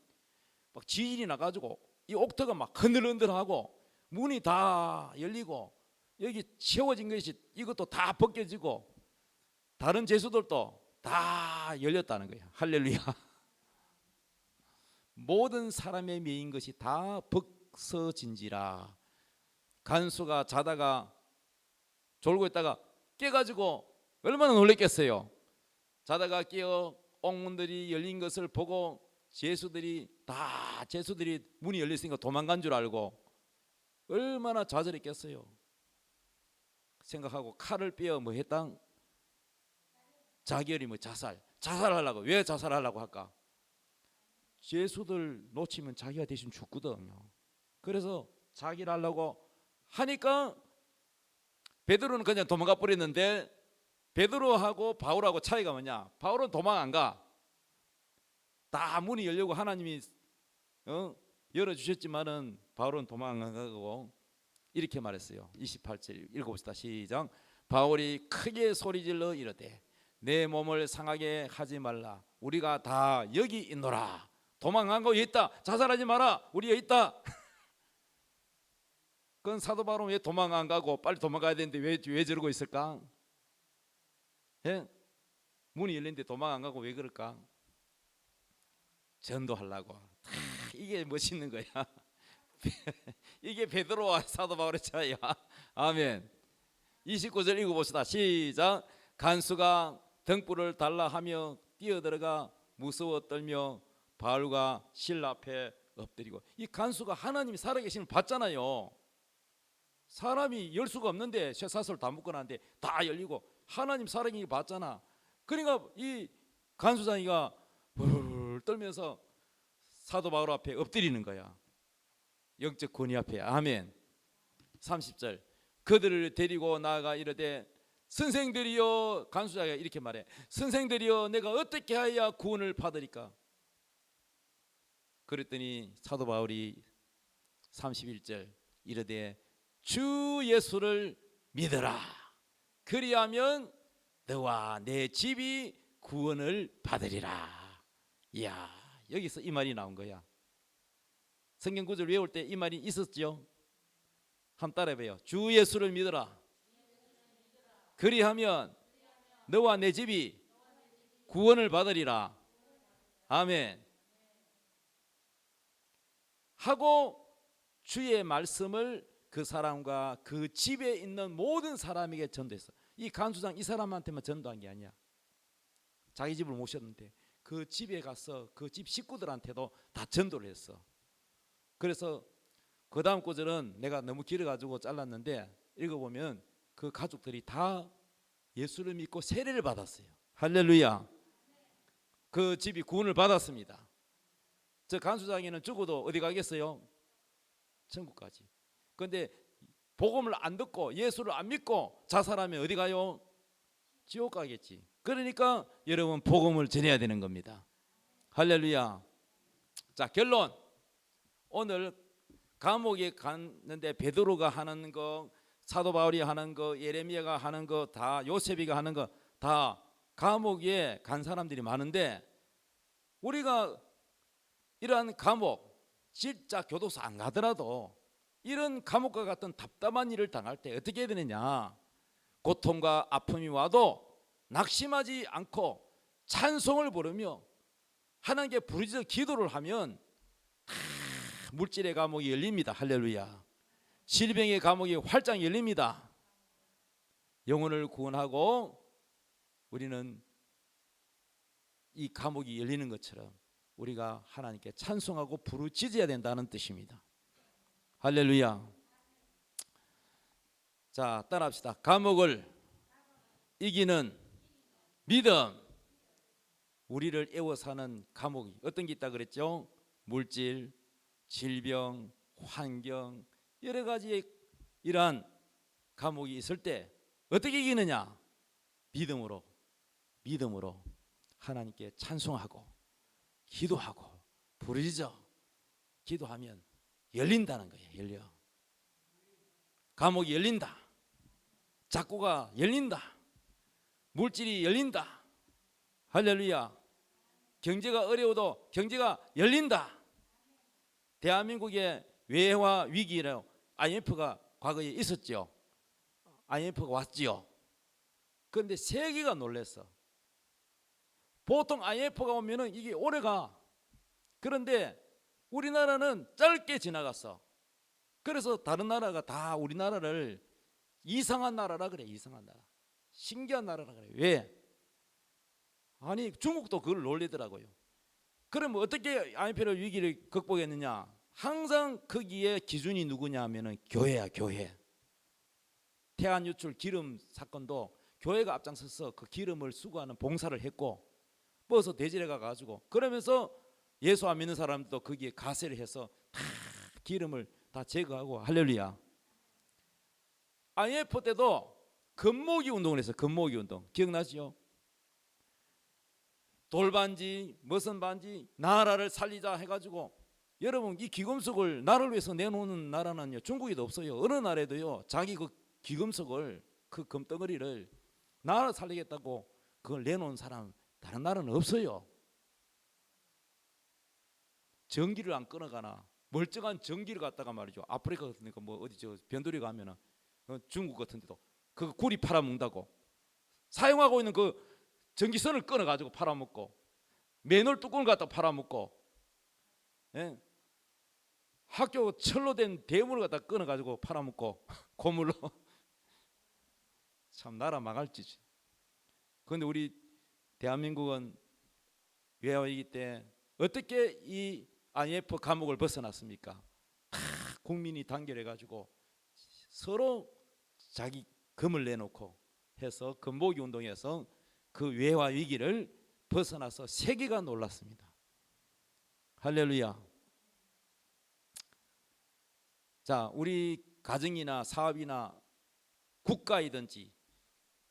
막 지진이 나가지고 이 옥터가 막 흔들흔들하고 문이 다 열리고 여기 채워진 것이 이것도 다 벗겨지고 다른 죄수들도 다 열렸다는 거예요. 할렐루야. 모든 사람의 매인 것이 다 벗어진지라. 간수가 자다가 졸고 있다가 깨가지고 얼마나 놀랬겠어요. 자다가 깨어 옥문들이 열린 것을 보고 죄수들이 문이 열렸으니까 도망간 줄 알고 얼마나 좌절했겠어요. 생각하고 칼을 빼어 뭐 했다? 자결이 뭐 자살하려고. 왜 자살하려고 할까? 죄수들 놓치면 자기가 대신 죽거든요. 그래서 자기를 하려고 하니까 베드로는 그냥 도망가 버렸는데 베드로하고 바울하고 차이가 뭐냐? 바울은 도망 안 가. 다 문이 열려고 하나님이 열어주셨지만은 바울은 도망 안 가고 이렇게 말했어요. 28절 읽어봅시다. 시작. 바울이 크게 소리질러 이르되 내 몸을 상하게 하지 말라. 우리가 다 여기 있노라. 도망간 거 여기 있다. 자살하지 마라. 우리 여기 있다. 그건 사도 바울은 왜 도망 안 가고 빨리 도망가야 되는데 왜 저러고 있을까? 예? 문이 열린데 도망 안 가고 왜 그럴까? 전도하려고. 이게 멋있는 거야. 이게 베드로와 사도 바울의 차이야. 아멘. 29절 읽어봅시다. 시작. 간수가 등불을 달라 하며 뛰어들어가 무서워 떨며 바울과 실라 앞에 엎드리고. 이 간수가 하나님이 살아계심을 봤잖아요. 사람이 열 수가 없는데 쇠사슬 다 묶어놨는데 다 열리고 하나님 살아계심을 봤잖아. 그러니까 이 간수장이가 불 떨면서 사도 바울 앞에 엎드리는 거야. 영적 권위 앞에. 아멘. 30절. 그들을 데리고 나아가 이르되 선생들이여, 간수자가 이렇게 말해. 선생들이여, 내가 어떻게 하여야 구원을 받으리까? 그랬더니 사도 바울이 31절 이르되 주 예수를 믿어라. 그리하면 너와 내 집이 구원을 받으리라. 이야, 여기서 이 말이 나온 거야. 성경 구절 외울 때 이 말이 있었죠. 한번 따라해봐요. 주 예수를 믿어라. 그리하면 너와 내 집이 구원을 받으리라. 아멘. 하고 주의 말씀을 그 사람과 그 집에 있는 모든 사람에게 전도했어. 이 간수장 이 사람한테만 전도한 게 아니야. 자기 집을 모셨는데 그 집에 가서 그 집 식구들한테도 다 전도를 했어. 그래서 그 다음 구절은 내가 너무 길어가지고 잘랐는데 읽어보면 그 가족들이 다 예수를 믿고 세례를 받았어요. 할렐루야. 그 집이 구원을 받았습니다. 저 간수장에는 죽어도 어디 가겠어요? 천국까지. 그런데 복음을 안 듣고 예수를 안 믿고 자살하면 어디 가요? 지옥 가겠지. 그러니까 여러분 복음을 전해야 되는 겁니다. 할렐루야. 자, 결론. 오늘 감옥에 갔는데 베드로가 하는 거, 사도 바울이 하는 거, 예레미야가 하는 거, 다 요셉이가 하는 거 다 감옥에 간 사람들이 많은데 우리가 이러한 감옥, 진짜 교도소 안 가더라도 이런 감옥과 같은 답답한 일을 당할 때 어떻게 해야 되느냐? 고통과 아픔이 와도 낙심하지 않고 찬송을 부르며 하나님께 부르짖어 기도를 하면 물질의 감옥이 열립니다. 할렐루야. 질병의 감옥이 활짝 열립니다. 영혼을 구원하고 우리는 이 감옥이 열리는 것처럼 우리가 하나님께 찬송하고 부르짖어야 된다는 뜻입니다. 할렐루야. 자, 따라합시다. 감옥을 이기는 믿음. 우리를 애워사는 감옥이 어떤 게 있다 그랬죠? 물질, 질병, 환경, 여러 가지의 이러한 감옥이 있을 때 어떻게 이기느냐? 믿음으로 하나님께 찬송하고 기도하고 부르짖어 기도하면 열린다는 거예요. 열려. 감옥이 열린다. 작고가 열린다. 물질이 열린다. 할렐루야. 경제가 어려워도 경제가 열린다. 대한민국의 외화 위기라고 IMF가 과거에 있었죠. IMF가 왔지요. 그런데 세계가 놀랐어. 보통 IMF가 오면은 이게 오래가. 그런데 우리나라는 짧게 지나갔어. 그래서 다른 나라가 다 우리나라를 이상한 나라라 그래. 이상한 나라. 신기한 나라라 그래. 왜? 아니 중국도 그걸 놀리더라고요. 그럼 어떻게 IMF 위기를 극복했느냐? 항상 거기에 기준이 누구냐 하면은 교회야. 교회. 태안 유출 기름 사건도 교회가 앞장서서 그 기름을 수거하는 봉사를 했고 버스 대질해 가가지고 그러면서 예수 안 믿는 사람들도 거기에 가세를 해서 다 기름을 다 제거하고 할렐루야. IMF 때도 금모기 운동을 했어요. 금모기 운동 기억나시죠? 돌반지 무슨 반지 나라를 살리자 해가지고 여러분 이 기금속을 나라를 위해서 내놓는 나라는요 중국에도 없어요. 어느 나라에도요 자기 그 기금속을 그 금덩어리를 나라 살리겠다고 그걸 내놓은 사람 다른 나라는 없어요. 전기를 안 끊어가나 멀쩡한 전기를 갖다가 말이죠. 아프리카 같은 데가 뭐 어디 저 변두리 가면은 중국 같은 데도 그 구리 팔아먹는다고 사용하고 있는 그 전기선을 끊어가지고 팔아먹고 맨홀 뚜껑을 갖다 팔아먹고 예? 학교 철로 된 대물을 갖다 끊어가지고 팔아먹고 고물로 참 나라 망할 짓이. 그런데 우리 대한민국은 외화위기 때 어떻게 이 IMF 감옥을 벗어났습니까? 다 국민이 단결해가지고 서로 자기 금을 내놓고 해서 금모기 운동에서 그 외화 위기를 벗어나서 세계가 놀랐습니다. 할렐루야. 자, 우리 가정이나 사업이나 국가이든지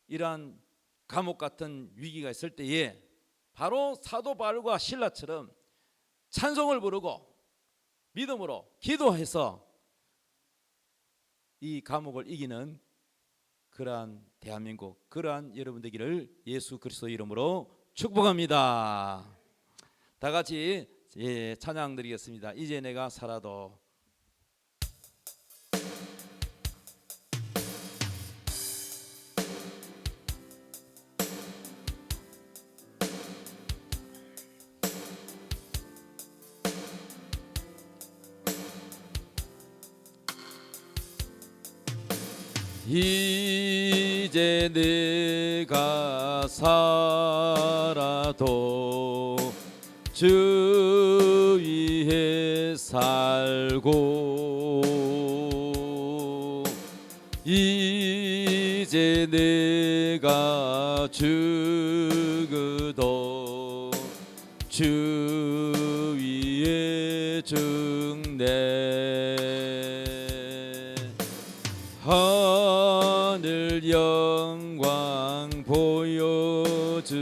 이러한 감옥 같은 위기가 있을 때에 바로 사도 바울과 실라처럼 찬송을 부르고 믿음으로 기도해서 이 감옥을 이기는 그러한 대한민국, 그러한 여러분 되기를 예수 그리스도 이름으로 축복합니다. 다 같이 찬양 드리겠습니다. 이제 내가 살아도. 이제 내가 살아도 주 위에 살고 이제 내가 죽어도 주 위에 죽네. 하늘 영광 보여주며